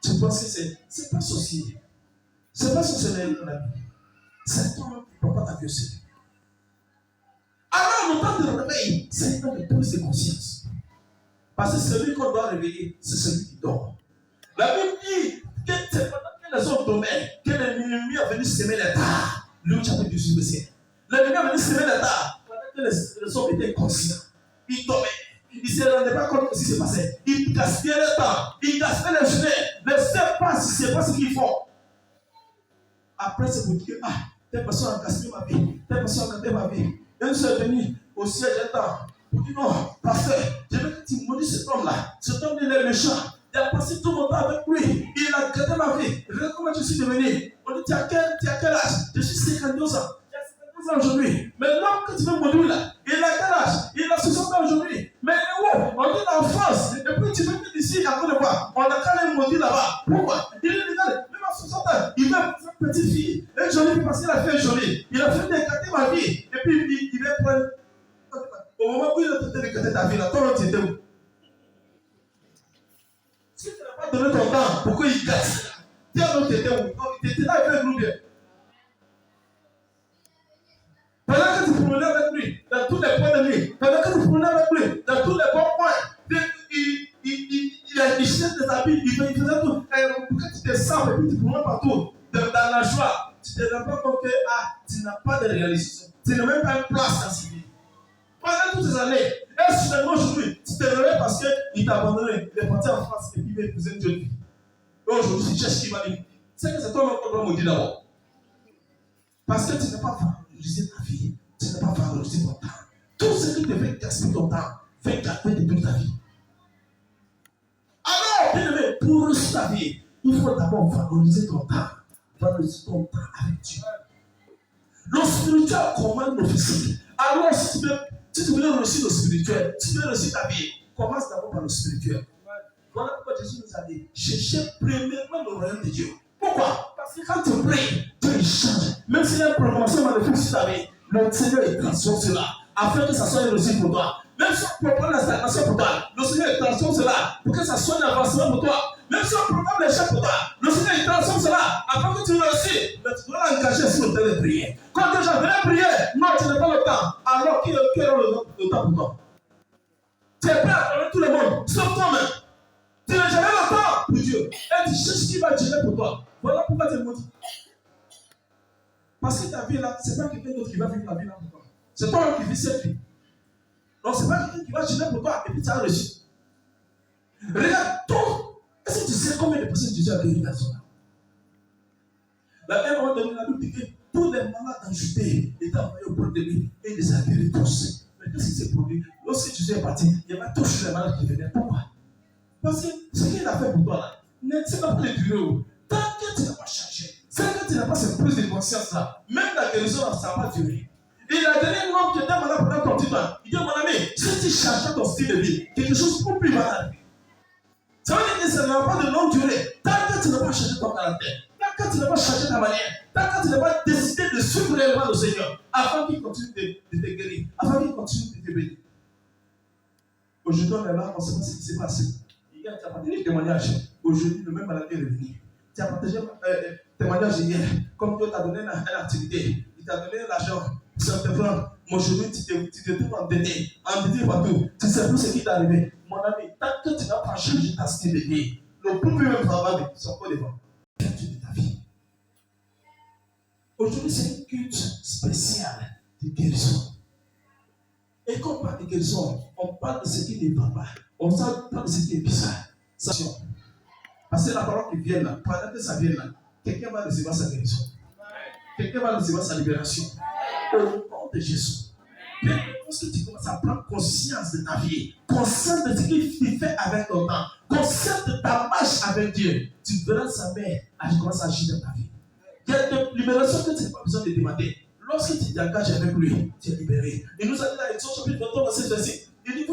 A: Tu penses que c'est pas sorcier. C'est pas sorcellerie dans la vie. C'est toi qui ne prends pas ta vie au sérieux. Alors, le temps de réveil, c'est un temps de prise de conscience. Parce que celui qu'on doit réveiller, c'est celui qui dort. La Bible dit que c'est pendant que les hommes dormaient que l'ennemi est venu semer les tares. Luc chapitre 18, verset 1. L'ennemi est venu semer les tares pendant que les hommes étaient conscients. Ils dormaient. Ils ne se rendaient pas compte de ce qui se passait. Ils gaspillaient le temps. Ils gaspillaient les journées. Ne savent pas si c'est pas ce qu'ils font. Après, c'est pour dire ah, telle personne a gaspillé ma vie. Telle personne a gâté ma vie. Un seul est venu au siège d'un temps. Pour dire non, pasteur, je veux que tu maudis cet homme-là. Cet homme, il est méchant. Il a passé tout mon temps avec lui. Il a gâté ma vie. Regarde comment je suis devenu. On dit tu as quel âge? Je suis 52 ans. aujourd'hui. Mais l'homme que tu veux maudire là, il a quel âge? Il a 60 ans aujourd'hui. Mais où? On est en France. Et puis tu veux venir d'ici à Côte d'Ivoire. On a qu'à les maudire là-bas. Pourquoi? Il est légal. Même à 60 ans, il veut une petite fille. Elle jolie parce qu'il a fait jolie. Il a fait décater ma vie. Et puis il va prendre. Au moment où il a tenté de décater ta vie, là, toi, tu étais où? Si tu n'as pas donné ton temps, pourquoi il gâte? Tu étais où? Tu étais là avec nous bien. Pendant que tu promenais avec lui, dans tous les points de nuit, pendant que tu promenais avec lui, dans tous les bons points, il a déchiré tes habits, il faisait tout. Pourquoi tu te sens et puis tu promènes partout, dans la joie, tu ne te rends pas compte que tu n'as pas de réalisation. Tu n'as même pas une place dans cette vie. Pendant toutes ces années, et soudainement aujourd'hui, tu te réveilles parce qu'il t'a abandonné, il est parti en France et puis il va épouser une jeune fille. Et aujourd'hui, tu cherches qui va dire. C'est que c'est toi-même qu'on doit me dire d'abord. Parce que tu n'as pas valorisé ta vie, tu n'as pas valorisé ton temps. Tout ce qui te fait gaspiller ton temps, fait gaspiller toute ta vie. Alors, bien aimé, pour réussir ta vie, il faut d'abord valoriser ton temps. Valoriser ton temps avec Dieu. Le spirituel commande le physique. Alors, si tu veux réussir le spirituel, si tu veux réussir ta vie, commence d'abord par le spirituel. Voilà pourquoi Jésus nous a dit, cherchez premièrement le royaume de Dieu. Pourquoi? Parce que quand tu pries, Dieu il change. Même s'il y a une promotion magnifique sur ta vie, le Seigneur il transforme cela, afin que ça soit une réussite pour toi. Même si on propose la stagnation pour toi, le Seigneur il transforme cela, pour que ça soit un avancement pour toi. Même si on propose l'échec pour toi, le Seigneur il transforme cela, afin que tu réussisses. Mais tu dois l'engager sur le terrain de prière. Quand les gens viennent prier, non, tu n'as pas le temps. Alors qui aura le temps pour toi? Tu es prêt à parler tout le monde, sauf toi-même. Tu n'as jamais le temps pour Dieu. Et tu cherches qui va gérer pour toi. Voilà pourquoi tu es maudit. Parce que ta vie là, ce n'est pas quelqu'un d'autre qui va vivre la vie là pour toi. C'est toi qui vis cette vie. Donc ce n'est pas quelqu'un qui va gérer pour toi et puis tu as réussi. Regarde tout. Est-ce que tu sais combien de personnes Dieu a guéri dans son âme? La même moment donné, la Bible dit que tous les malades en Judée étaient envoyés auprès de lui et il les a guéris tous. Mais qu'est-ce qui s'est produit? Lorsque Jésus est parti, il y avait tous les malades qui venaient. Pourquoi? Parce que ce qu'il a fait pour toi là, c'est pas pour les durer. Tant que tu n'as pas changé, c'est que tu n'as pas cette prise de conscience là, même la guérison là, ça va pas durer. Il a donné un homme qui était malade pendant ton petit temps. Il dit, mon ami, si tu changes ton style de vie, quelque chose pour plus malade. Ça veut dire que ça n'a pas de longue durée. Tant que tu n'as pas changé ton caractère, tant que tu n'as pas changé ta manière, tant que tu n'as pas décidé de suivre les lois du Seigneur, afin qu'il continue de te guérir, afin qu'il continue de te bénir. Aujourd'hui, on est là, on ne sait pas ce qui s'est passé. Tu as partagé des témoignages. Aujourd'hui, le même maladie est revenu. Tu as partagé des témoignages hier. Comme Dieu t'a donné une activité, il t'a donné l'argent. Ça te prend. Aujourd'hui, tu te trouves endetté partout. Tu ne sais plus ce qui t'est arrivé. Mon ami, tant que tu n'as pas changé ta style de vie, le plus même travail, c'est encore devant. Qu'est-ce de ta vie? Aujourd'hui, c'est une culte spéciale de guérison. Et quand on parle de guérison, on parle de ce qui ne va pas. On parle de ce qui est bizarre. Parce que la parole qui vient là, pendant que ça vient là, quelqu'un va recevoir sa guérison. Quelqu'un va recevoir sa libération. Au nom de Jésus. Lorsque tu commences à prendre conscience de ta vie, conscience de ce qu'il fait avec ton temps, conscience de ta marche avec Dieu, tu verras sa mère commencer à agir dans ta vie. Il y a des libérations que tu n'as pas besoin de demander. Lorsque tu t'engages avec lui, tu es libéré. Il nous a dit dans Exode chapitre 23, verset 26, il dit,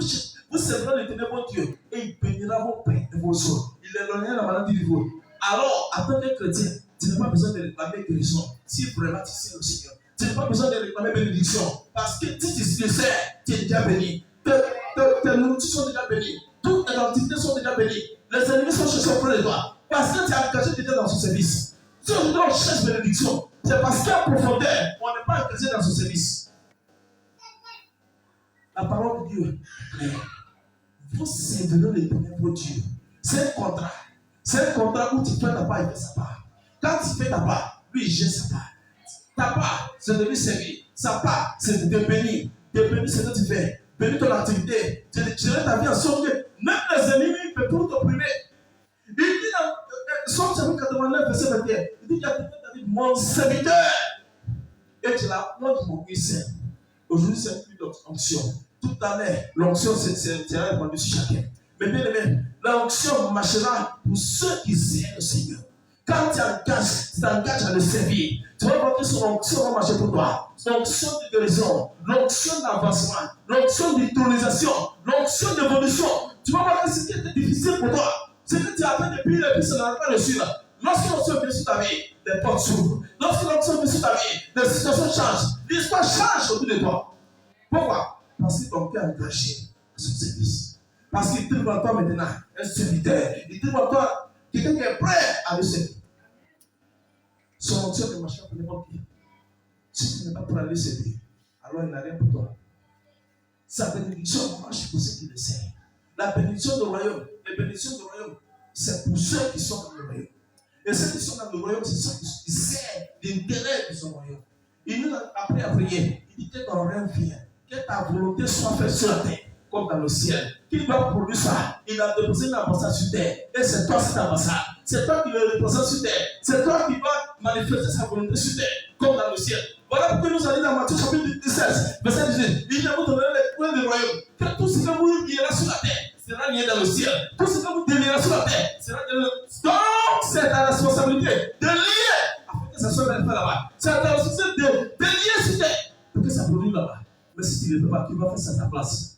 A: vous servirez l'éternel bon Dieu et il bénira vos pains et vos soins. Il éloignera la maladie de vous. Alors, en tant que chrétien, tu n'as pas besoin de réclamer guérison. Si vraiment tu sais le Seigneur, tu n'as pas besoin de réclamer bénédiction. Parce que si tu le sais, tu es déjà béni. Tes nourritures sont déjà bénies. Toutes tes activités sont déjà bénies. Les ennemis sont cherchés auprès de toi. Parce que tu as engagé déjà dans son service. Si on cherche bénédiction, c'est parce qu'en profondeur, on n'est pas engagé dans son service. La parole de Dieu est claire. Vous servirez l'éternel votre Dieu. C'est un contrat. C'est un contrat où tu fais ta part et fais sa part. Quand tu fais ta part, lui il gère sa part. Ta part, c'est de lui servir. Sa part, c'est de te bénir. Te bénir, c'est ce que tu fais. Bénir ton activité. Tu gérer ta vie en sorte que même les ennemis peuvent tout t'opprimer. Il dit dans Somme chapitre 89, verset 21, il dit qu'il y a David, mon serviteur. Et tu l'as honte mon Christ. Aujourd'hui, c'est plus d'onction. Tout à l'heure, l'onction sera répandue sur chacun. Mais bien aimé, l'onction marchera pour ceux qui aiment le Seigneur. Quand tu t'engages à le servir, tu vas voir que son onction va marcher pour toi. L'onction de guérison, l'onction d'avancement, l'onction d'autorisation, l'onction d'évolution. Tu vas voir que ce qui était difficile pour toi, ce que tu as fait depuis le plus, ça n'a pas reçu là. Lorsque l'onction vient sur ta vie, les portes s'ouvrent. Lorsque l'onction vient sur ta vie, les situations changent. L'histoire change autour de toi. Pourquoi? Parce que ton cœur est engagé à son service. Parce qu'il te voit toi maintenant un serviteur. Il te voit toi quelqu'un qui est prêt à le servir. Son onction ne marche pas pour n'importe qui. Si tu n'es pas prêt à le servir, alors il n'a rien pour toi. Sa bénédiction marche pour ceux qui le servent. La bénédiction du royaume, les bénédictions du royaume, c'est pour ceux qui sont dans le royaume. Et ceux qui sont dans le royaume, c'est ceux qui servent l'intérêt de son royaume. Il nous a appris à prier. Il dit que ton rêve vient, que ta volonté soit faite sur la terre comme dans le ciel. Qu'il doit produire ça. Il a déposé une ambassade sur terre. Et c'est toi cette ambassade. C'est toi qui le représente sur terre. C'est toi qui dois manifester sa volonté sur terre comme dans le ciel. Voilà pourquoi nous allons dans Matthieu chapitre 16, verset 18. Il vous donner les points du royaume. Que tout ce que vous lierez sur la terre sera lié dans le ciel. Tout ce que vous délierez sur la terre sera dans le ciel. Donc, c'est ta responsabilité de lier afin que ça soit fait là-bas. C'est ta responsabilité de lier sur terre pour que ça produise là-bas. Mais si tu ne le fais pas, qui va faire ça à ta place?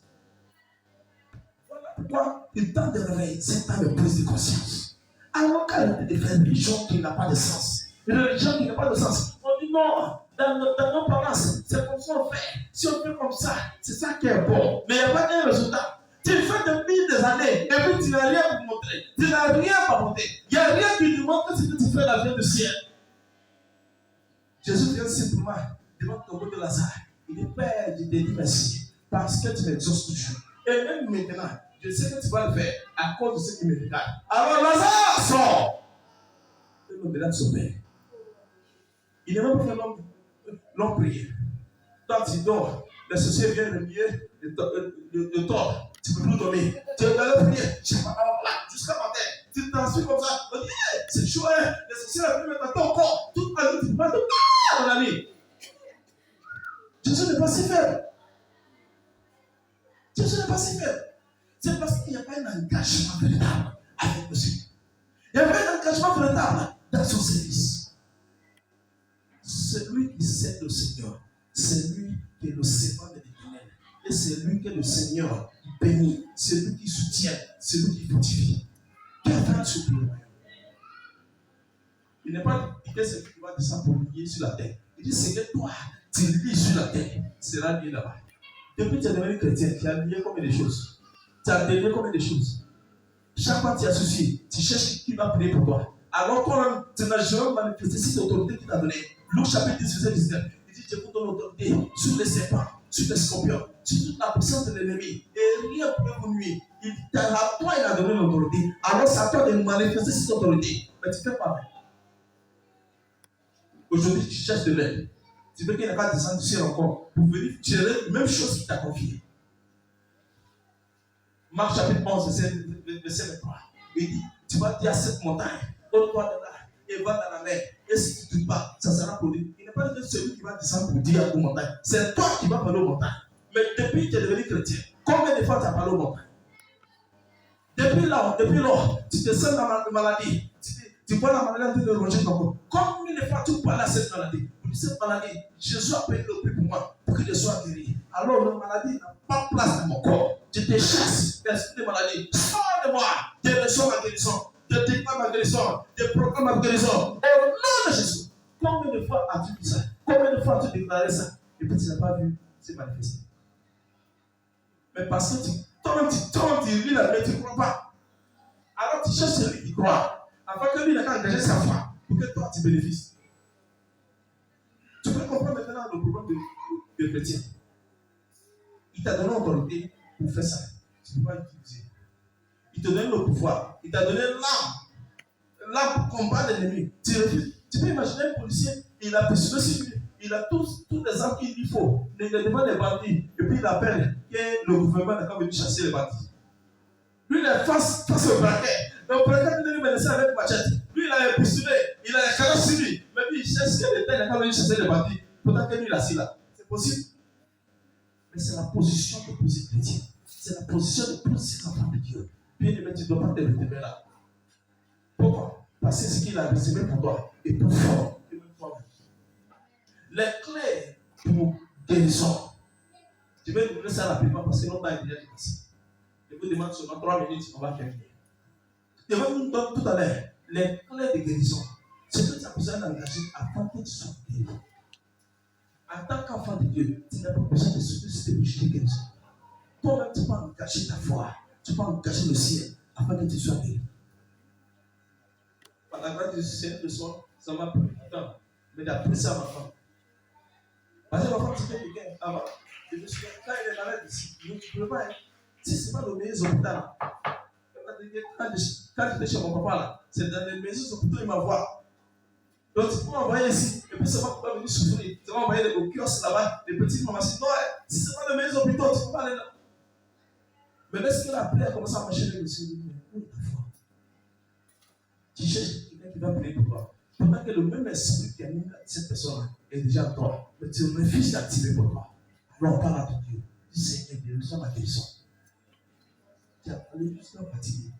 A: Voilà pourquoi le temps de réveil, c'est un temps de prise de conscience. Alors qu'à l'arrêter de faire une religion qui n'a pas de sens. Une religion qui n'a pas de sens. On dit non. Dans nos paroisses, c'est comme ça on fait. Si on fait comme ça, c'est ça qui est bon. Mais il n'y a pas de résultat. Tu fais depuis des années et puis tu n'as rien pour montrer. Tu n'as rien à montrer. Il n'y a rien qui nous montre ce que tu fais dans la vie du ciel. Jésus vient simplement devant le tombeau de Lazare. Il dit, Père, je te dis merci parce que tu m'exauces toujours. Et même maintenant, je sais que tu vas le faire à cause de ce qui me regarde. Alors Lazare sort. Et l'homme est là de son père. Il n'est même pas fait l'homme prier. Toi, tu dors. Les sorciers viennent remuer le tort. Tu ne peux plus dormir. Tu es dans la prière. Jusqu'à matin. Tu t'ensuis comme ça. On dit, hey, c'est chaud, hein. Les sorciers viennent mettre ton corps. Toute la nuit, tu ne peux pas dormir, mon ami. Jésus n'est pas si faible. Jésus n'est pas si faible. C'est parce qu'il n'y a pas un engagement véritable avec Monsieur. Il n'y a pas un engagement véritable dans son service. Celui qui sert le Seigneur, c'est lui qui est le servant de l'Éternel. Et c'est lui que le Seigneur bénit. C'est lui qui soutient. C'est lui qui fortifie. Qui a fait ce pour le royaume? Il n'est pas dit que c'est lui qui va descendre pour lier sur la terre. Il dit c'est que toi, tu lis sur la terre, sera lié là-bas. Depuis que tu es devenu chrétien, tu as lié combien de choses? Tu as délié combien de choses? Chaque fois que tu as souci, tu cherches qui va prier pour toi. Alors toi-même, tu n'as jamais manifesté cette autorité qu'il t'a donnée. Luc chapitre 10, verset 19. Il dit, je vous donne l'autorité sur les serpents, sur les scorpions, sur toute la puissance de l'ennemi. Et rien ne peut vous nuire. Il dit, à toi, il a donné l'autorité. Alors c'est à toi de manifester cette autorité. Mais tu ne fais pas bien. Aujourd'hui, tu cherches de l'aide. Tu veux qu'il n'a pas descendu du ciel encore pour venir gérer la même chose qu'il t'a confiée. Marc chapitre 11, verset 23. Il dit, tu vas dire à cette montagne, ôte-toi de là et va dans la mer. Et si tu ne pas, ça sera produit. Il n'est pas dit que celui qui va descendre pour dire aux montagnes. C'est toi qui vas parler aux montagnes. Mais depuis que tu es devenu chrétien, combien de fois tu as parlé aux montagnes? Depuis lors, tu te sens dans la maladie. Tu vois la maladie en train de ronger ton corps. Combien de fois tu parles à cette maladie? Pour cette maladie, Jésus a payé le prix pour moi, pour que je sois guéri. Alors la maladie n'a pas place dans mon corps. Je te chasse, l'esprit de maladie. Sors de moi. Je reçois ma guérison. Je déclare ma guérison. Je proclame ma guérison. Au nom de Jésus. Combien de fois as-tu dit ça? Combien de fois as-tu déclaré ça? Et puis tu n'as pas vu se manifester. Mais parce que tu lis la Bible, tu ne crois pas. Alors tu cherches celui qui croit. Afin que lui n'a qu'à engager sa foi. Pour que toi tu bénéficies. Tu peux comprendre maintenant le problème de chrétien. Il t'a donné l'autorité pour faire ça. Tu ne peux pas l'utiliser. Il te donne le pouvoir. Il t'a donné l'âme. L'âme pour combattre l'ennemi. Tu refuses. Tu peux imaginer un policier, il a piscine sur lui. Il a tous les armes qu'il lui faut. Il est devant les bandits. Et puis il appelle que le gouvernement n'a pas venu chasser les bandits. Lui, il est face au braquet. Le braquet, il lui menacé avec machette. Lui, il a un pistolet. Il a un canon sur lui. Mais lui, il cherche que l'État n'a pas venu chasser les bandits. Pourtant que lui, il est assis là. C'est possible. Mais c'est la position de poser chrétien. C'est la position de poser enfants de Dieu. Bien aimé, tu ne dois pas te retrouver là. Pourquoi? dépasser ce qu'il a réservé pour toi est plus fort que même toi-même. Les clés pour guérison. Je vais vous donner ça rapidement parce que notre temps est déjà dépassé. Je vous demande seulement 3 minutes, on va terminer. Je vais vous donner tout à l'heure les clés de guérison. C'est que tu as besoin d'engager afin que tu sois guéri. En tant qu'enfant de Dieu, tu n'as pas besoin de ce de guérison. Toi-même, tu peux engager ta foi. Tu peux engager le ciel afin que tu sois guéri. Par la grâce du Seigneur, le soir, ça m'a pris du temps. Mais d'après ça, ma femme. Parce que ma femme, c'était quelqu'un avant. Je me souviens, quand elle est malade ici, je ne pouvais pas. Si ce n'est pas le meilleur hôpital, quand j'étais chez mon papa, là, c'est dans les maisons hôpitaux, il m'envoie. Donc, tu peux m'envoyer ici, et puis ça va pas venir souffrir. Tu vas m'envoyer au kiosque là-bas, les petites pharmacies. Non, si ce n'est pas le meilleur hôpital, tu ne peux pas aller là. Mais lorsque la prière commence à marcher avec le Seigneur, où est ta foi? Tu cherches quelqu'un qui va prier pour toi. Pendant que le même esprit qui anime cette personne est déjà en toi, mais tu refuses d'activer pour toi. Alors on parle à ton Dieu. Dis Seigneur, je reçois ma guérison. Tu as allé jusqu'à fatigué.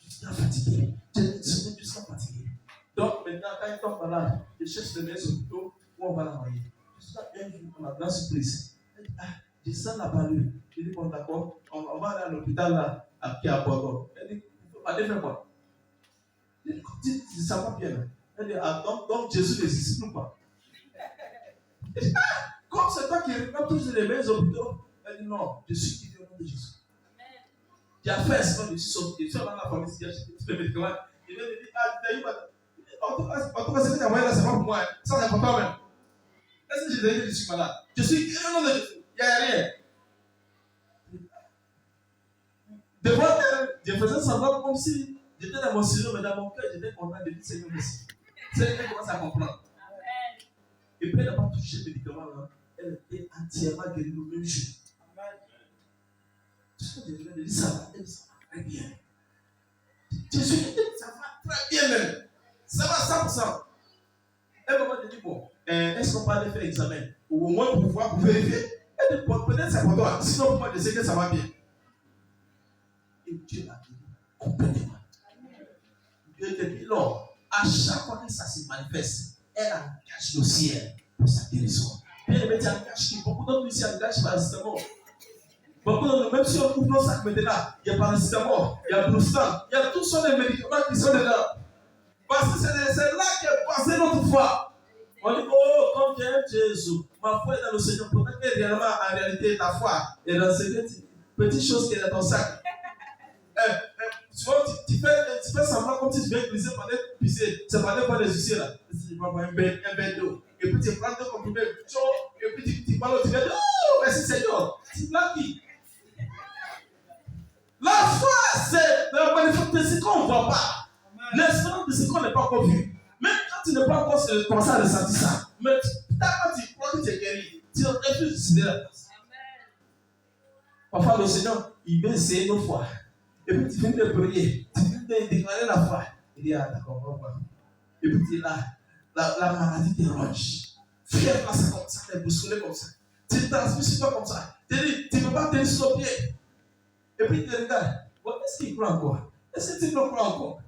A: Jusqu'à fatigué. Tu seras fatigué. Donc maintenant, quand il tombe malade, je cherche les meilleurs hôpitaux où on va l'envoyer. Jusqu'à un jour, on a grande surprise. Je sens la valeur. Je dis, bon, d'accord, on va aller à l'hôpital là, qui est à Bordeaux. Elle dit, il ne faut pas aller faire quoi? Je dis, ça va bien. Elle dit, ah, donc Jésus n'existe plus pas. Je dis, ah, comme c'est toi qui réclame toujours les meilleurs hôpitaux. Elle dit, non, je suis qui vient au nom de Jésus. Tu as fait ça, je suis dans la famille, tu fais mes médicaments. Il vient me dire, ah, tu as eu ma. En tout cas, c'est que tu as envoyé là, c'est pas pour moi. Ça, c'est pour toi-même. Est-ce que je t'ai dit que je suis malade? Je suis qui au nom de Jésus. Il n'y a rien. Des fois, je faisais semblant comme si j'étais dans mon silo, mais dans mon cœur, j'étais content de dire Seigneur, merci. Seigneur commence à comprendre. Et puis, elle n'a pas touché le médicament, là. Elle était entièrement guérie le même jour. Tout ce que je lui ai dit, ça va très bien. Jésus dit, ça va très bien même. Ça va 100%. Et maman me dit, bon, est-ce qu'on peut aller faire l'examen? Ou au moins pour pouvoir vérifier? Elle dit, bon, peut-être c'est pour toi. Sinon, pour moi, je sais que ça va bien. Et Dieu l'a dit complètement. Dieu te dit, non, à chaque fois que ça se manifeste, elle engage le ciel pour sa guérison. Bien aimé, tu engages qui? Beaucoup d'autres ici engagent paracétamol. Beaucoup d'autres, même si on coupe nos sacs maintenant, il y a paracétamol, il y a Brustan, il y a tous sortes de médicaments qui sont dedans. Parce que c'est là qu'est passé notre foi. On dit, oh, comme j'aime Jésus, ma foi est dans le Seigneur. Peut-être que réellement, en réalité, ta foi est dans ces petites choses qui sont dans ton sac. Tu vois, tu fais semblant comme si tu viens glisser par des pisser. C'est par des pas des huissiers là. Tu vas voir un bain d'eau. Et puis tu prends deux comprimés, et puis tu parles, tu vas dire, oh, merci Seigneur. Tu plains qui? La foi, c'est la manifestation de ce qu'on ne voit pas. L'espérance de ce qu'on n'a pas encore vu. Même quand tu n'as pas encore commencé à ressentir ça, mais quand tu crois que tu es guéri, tu refuses de céder la place. Parfois, le Seigneur, il veut essayer nos foi. Et puis tu viens de prier, tu viens de déclarer la foi. Il dit, ah d'accord, on va voir. Et puis tu es là, la maladie te ronge. Fier passer comme ça, t'es bousculé comme ça. Tu ne transmets pas comme ça. Tu dis, tu ne peux pas tenir sur le pied. Et puis tu te regardes, bon, est-ce qu'il croit encore? Est-ce que tu ne crois encore?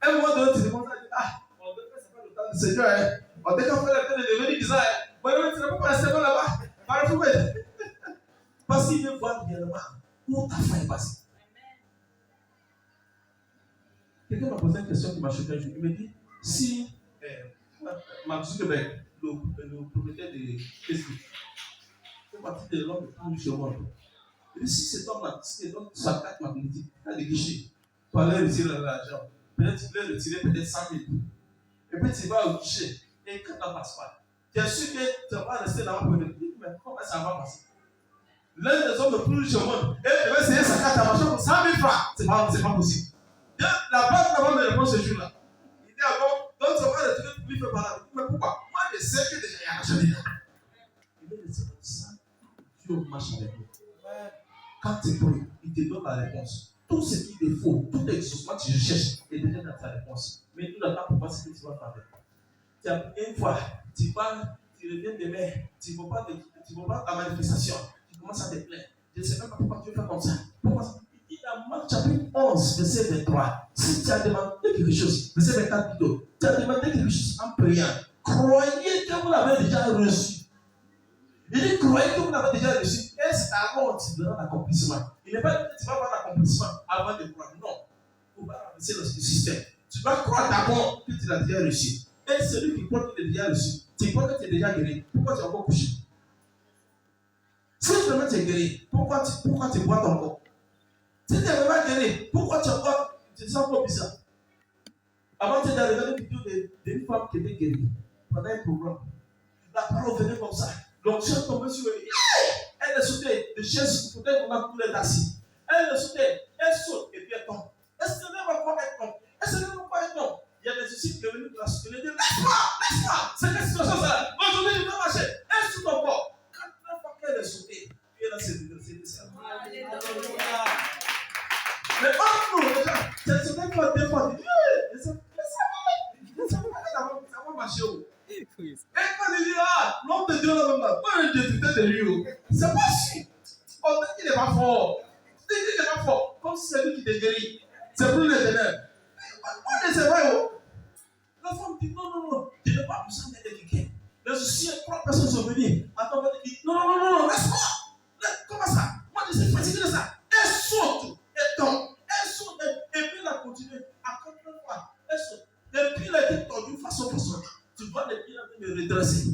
A: Un moment donné, tu te demandes, ah, on ne fait pas le temps du Seigneur. Hein. On ne fait pas le temps de devenir bizarre. Bon, tu ne peux pas rester là-bas. Parce qu'il veut voir réellement où ta foi est passée. Quelqu'un m'a posé une question qui m'a choqué un jour. Il me dit, si Mark Zuckerberg, le propriétaire de Facebook, fait partie de l'homme le plus riche au monde, il dit, si cet homme-là, si donne sa carte magnétique à des guichets, pour aller retirer l'argent, peut-être tu peux retirer peut-être 100 000. Et puis tu vas au guichet, et quand ça ne passe pas, tu es sûr que tu vas rester là-bas pour dire, mais comment ça va passer? L'un des hommes le plus riches au monde, et il va essayer sa carte à marcher pour 100 000 francs. C'est pas possible. La banque n'a pas me répond ce jour-là. Il dit, ah bon, donc ça va retirer tout lui fait par là. Mais pourquoi? Moi, je sais que déjà il y a l'argent dedans. Il dit, c'est comme ça. Dieu marche avec nous. Quand tu pries, il te donne la réponse. Tout ce qui est faux, tout exaucement que tu cherches est déjà dans ta réponse. Mais tout d'attends pour voir ce que tu vas faire. Tu as pris une fois, tu parles, tu reviens demain, tu ne vois pas la manifestation, tu commences à te plaindre. Je ne sais même pas pourquoi tu veux faire comme ça. Pourquoi ça? dit dans Marc chapitre 11, verset 23, si tu as demandé quelque chose, verset 24 plutôt, tu as demandé quelque chose en priant, croyez que vous l'avez déjà reçu. Il dit, croyez que vous l'avez déjà reçu, et c'est alors que tu verras l'accomplissement. Il n'est pas dit que tu vas avoir l'accomplissement avant de croire. Non. Il ne faut pas ramasser le système. Tu vas croire d'abord que tu l'as déjà reçu. Et celui qui croit qu'il est déjà reçu, tu crois que tu es déjà guéri. Pourquoi tu es encore couché? Si vraiment tu es guéri, pourquoi tu bois ton corps? Si tu es vraiment guéri, pourquoi tu te sens encore bizarre? Avant, tu as regardé une vidéo d'une femme qui était guérie pendant un programme. La parole venait comme ça. Donc, je suis tombé sur elle. Elle est sautée de chaise, il faudrait qu'on a tous les assis. Elle est sautée, elle saute et puis elle tombe. Elle se lève encore, elle tombe. Elle se lève encore, elle tombe. Il y a des disciples qui sont venus de la soutenir. Elle dit, laisse-moi. C'est quelle situation ça? Aujourd'hui, je dois marcher. Elle saute encore. Quand la fois qu'elle est sautée, puis elle a ses décès. Mais entre nous, les gens, c'est sauté fois, deux fois. Ça va marcher. Et quand il dit, l'homme de Dieu là-même, moi je détestais de lui. C'est pas sûr. On dit qu'il n'est pas fort. Il dit qu'il n'est pas fort. Comme si c'est lui qui te guérit. C'est plus l'éternel. On ne sait pas. La femme dit, non, je n'ai pas besoin d'aider quelqu'un. Mais si trois personnes sont venues, attends, elle dit, non, laisse-moi. Comment ça? Moi je suis fatigué de ça. Elle saute, elle tombe. Elle saute, et puis elle a continué à 4 fois. Elle saute. Et puis elle a été tordue façon. Tu vois les pieds en train de redresser.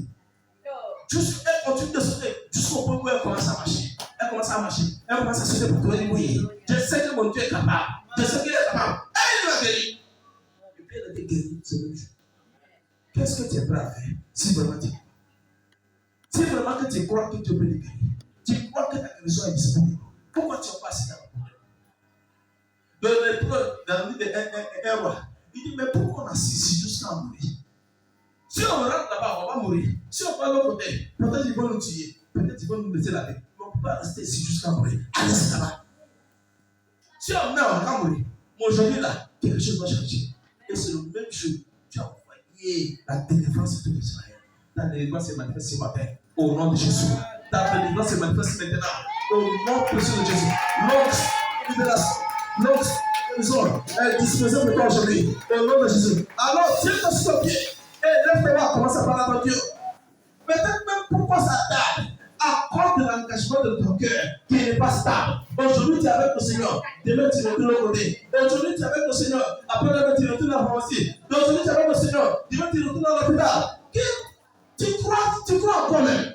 A: Elle continue de sauter jusqu'au point où elle commence à marcher. Elle commence à sauter pour trouver oui. Je sais que mon Dieu est capable. Je sais qu'il est capable. Elle va guérir. Et puis elle a été guérie ce même jour. Qu'est-ce que tu es prêt à faire si vraiment tu crois? Si vraiment que tu crois que tu peux les guérir, tu crois que ta guérison est disponible, pourquoi tu n'as pas assez d'argent? Dans le livre d'un roi, il dit, mais pourquoi on assiste jusqu'à mourir? Si on rentre là-bas, on va mourir. Si on va de l'autre côté, peut-être ils vont nous tuer. Peut-être ils vont nous laisser la vie. Mais on ne peut pas rester ici jusqu'à mourir. Allez, c'est là-bas. Si on meurt, on va mourir. Mais aujourd'hui, là, quelque chose va changer. Et c'est le même jour. Tu as envoyé la délivrance de tout Israël. Ta délivrance se manifeste ce matin. Au nom de Jésus. Ta délivrance se manifeste maintenant. Au nom précieux de Jésus. L'oncle, est disponible pour toi aujourd'hui. Au nom de Jésus. Alors, tiens-toi sur ton pied. Et lève-toi, commence à parler à ton Dieu. Peut-être même pourquoi ça tarde. Accorde l'engagement de ton cœur qui n'est pas stable. Aujourd'hui, tu es avec le Seigneur. Demain, tu retournes de l'autre côté. Aujourd'hui, tu es avec le Seigneur. Après, demain, tu retournes à la pharmacie. Aujourd'hui, tu es avec le Seigneur. Demain, tu retournes à l'hôpital. Tu crois encore même.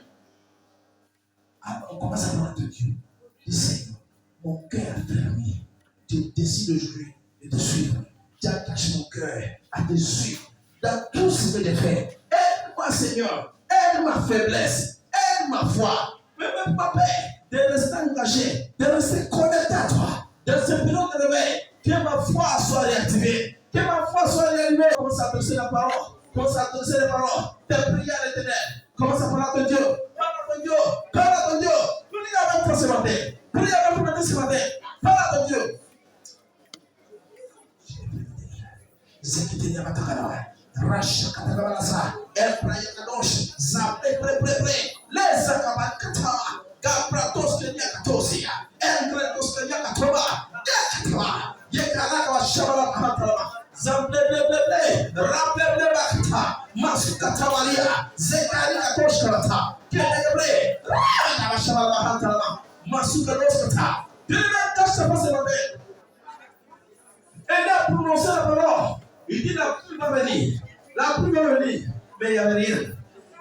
A: Alors, on commence à parler à ton Dieu. Dis, Seigneur, mon cœur est fermé. Je décide aujourd'hui de te suivre. J'attache mon cœur à te suivre. Dans tout ce que j'ai fait, aide-moi, Seigneur, aide ma faiblesse, aide ma foi, mais même ma paix, de rester engagé, de rester connecté à toi, de ce pilote de réveil, que ma foi soit réactivée, que ma foi soit réanimée. Commence à adresser la parole, commence à adresser les paroles, tes prières à l'éternel, commence à parler à ton Dieu, parle à ton Dieu, parle à ton Dieu, prie avec toi ce matin, prie avec toi ce matin, parle à ton Dieu. C'est qui t'est à ta canard. Rasha Katabalasa, Ebraya Kadosh, Zabre, les Akabat Katama, Gabratos Kenya Katosia, Engretos Kenya Katoma, Yakatama, Yakalaka Shabala Katama, Zabre, Raple Bakata, Masukatawalia, Zekari Katosh Karata, Kenebre, Rana Shabala Katama, Masukadoskata, Dina Kashabase. Elle a prononcé la parole. Il dit la pluie va venir. La pluie va venir. Mais il n'y avait rien.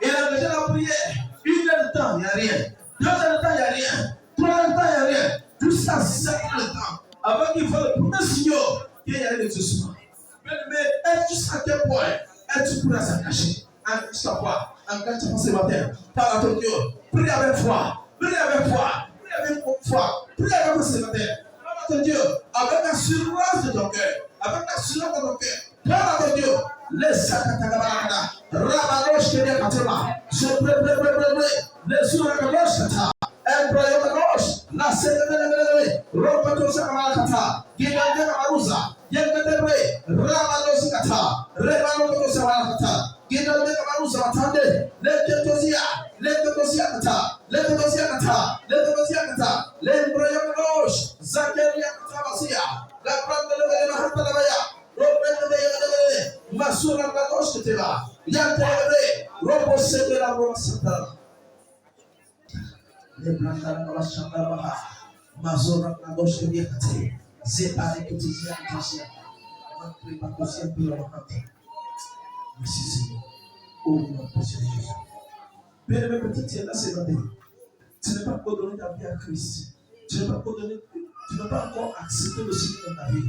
A: Il a engagé la prière. 1 heure de temps, il n'y a rien. 2 heures de temps, il n'y a rien. 3 heures de temps, il n'y a rien. Jusqu'à 7 heures de temps. Avant qu'il fasse le premier signal qu'il y a un exaucement. Mais jusqu'à quel point es-tu prêt à s'engager? Engage ta foi. Engage ta foi ce matin. Parle à ton Dieu. Prie avec foi. Prie avec foi. Prie avec foi. Prie avec foi ce matin. Ton Dieu, avec l'assurance de ton cœur, avec l'assurance de ton cœur, parle à ton Dieu, laisse ta catabarada, rabadoche que les catema, je les suragadoche, embryogadoche, la sédémélé, ropadoche camaracata, guidande camaruza, yengadebre, rabadoche cata, rebanodoche camaracata, guidande camaruza, attendez, les kata, l'embryogadoche, Zakaria Kataba. Seteva, Yantere, Robo Setela, Robo Satara. Les Blanca, la Chandaba, Mazora, la gauche de Yakate, Zepare, Kotizia, Kotizia, Mantre, pour la Makate. Merci Seigneur. Oh mon précieux Jésus. Bien-aimé, peut-être tu es là ce matin. Tu n'as pas encore donné ta vie à Christ. Tu n'as pas encore accepté le Seigneur dans ta vie.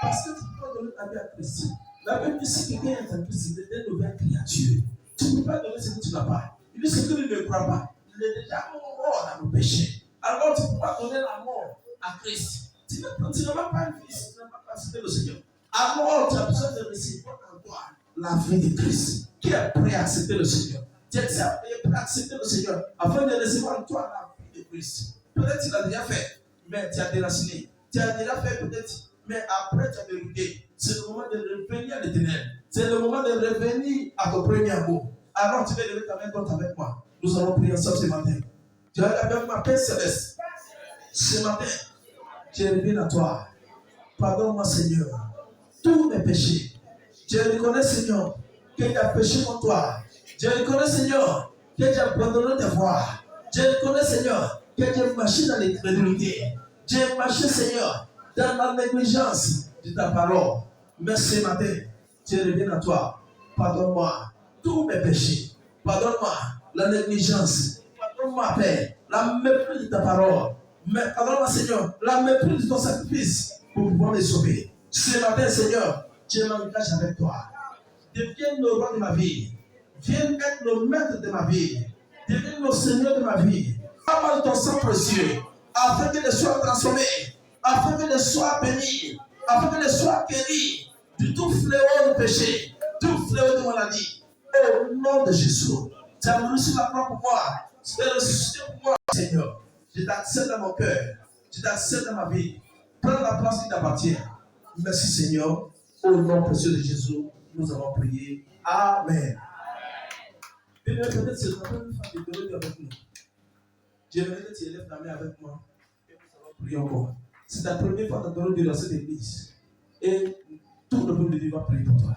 A: Parce que tu ne peux pas donner ta vie à Christ. La Bible dit si quelqu'un est en Christ, il est une nouvelle créature. Tu ne peux pas donner ce que tu n'as pas. Il dit ce que tu ne crois pas. Il est déjà mort dans nos péchés. Alors tu ne peux pas donner la mort à Christ. Tu n'as pas Christ, tu n'as pas accepté le Seigneur. Alors tu as besoin de recevoir en toi la vie de Christ. Qui est prêt à accepter le Seigneur? Tu es prêt à accepter le Seigneur afin de recevoir en toi la vie de Christ. Peut-être tu l'as déjà fait, mais tu as déraciné. Tu as déjà fait peut-être, mais après tu as dérouté. C'est le moment de revenir à l'éternel. C'est le moment de revenir à ton premier amour. Alors tu vas lever ta main contre avec moi. Nous allons prier ensemble ce matin. Tu vas avec ma Père Céleste. Ce matin, je reviens à toi. Pardonne-moi Seigneur tous mes péchés. Je reconnais Seigneur que tu as péché contre toi. Je reconnais Seigneur que tu as abandonné tes voies. Je reconnais Seigneur que tu as marché dans l'incrédulité. J'ai marché Seigneur dans la négligence de ta parole. Mais ce matin, je reviens à toi. Pardonne-moi tous mes péchés. Pardonne-moi la négligence. Pardonne-moi Père, la méprise de ta parole. Mais pardonne-moi Seigneur, la méprise de ton sacrifice pour pouvoir me sauver. Ce matin Seigneur, je m'engage avec toi. Deviens le roi de ma vie. Viens être le maître de ma vie. Deviens le Seigneur de ma vie. Parle ton sang précieux, afin que je sois transformé, afin que je sois béni, afin que je sois guéri de tout fléau de péché, tout fléau de maladie. Au nom de Jésus, tu as voulu sur la croix pour moi. Tu es ressuscité pour moi, Seigneur. Je t'accepte dans mon cœur. Je t'accepte dans ma vie. Prends la place qui t'appartient. Merci, Seigneur. Au nom précieux de Jésus, nous avons prié. Amen. Peut-être c'est la première fois que tu es avec nous. J'aimerais que tu élèves ta main avec moi et nous allons prier encore. C'est ta première fois que tu es donné dans cette église. Et tout le peuple de Dieu va prier pour toi.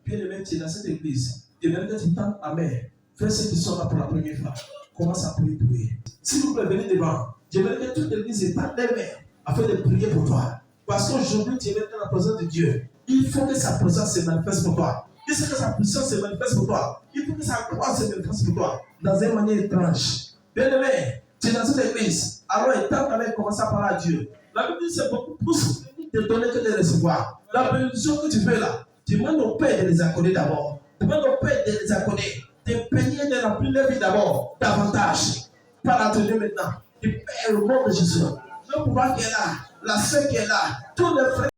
A: Bien-aimé, tu es dans cette église. J'aimerais que tu tentes ta main. Fais ceux qui sont là pour la première fois. Commence à prier pour eux. S'il vous plaît, venez devant. J'aimerais que toute l'église étende les mains afin de prier pour toi. Parce qu'aujourd'hui, tu es dans la présence de Dieu. Il faut que sa présence se manifeste pour toi. Il faut que sa puissance se manifeste pour toi. Il faut que sa gloire se manifeste pour toi. Dans une manière étrange. Bien-aimé, tu es dans cette église. Alors, étends ta main, commence à parler à Dieu. La Bible dit c'est beaucoup plus de donner que de recevoir. La bénédiction que tu fais là, tu demandes au Père de les accorder d'abord. Demande au Père de les accorder. De payer, de remplir leur vie d'abord, davantage. Par la tenue maintenant. Du Père au nom de Jésus. Le pouvoir qui est là, la soeur qui est là, tous les frères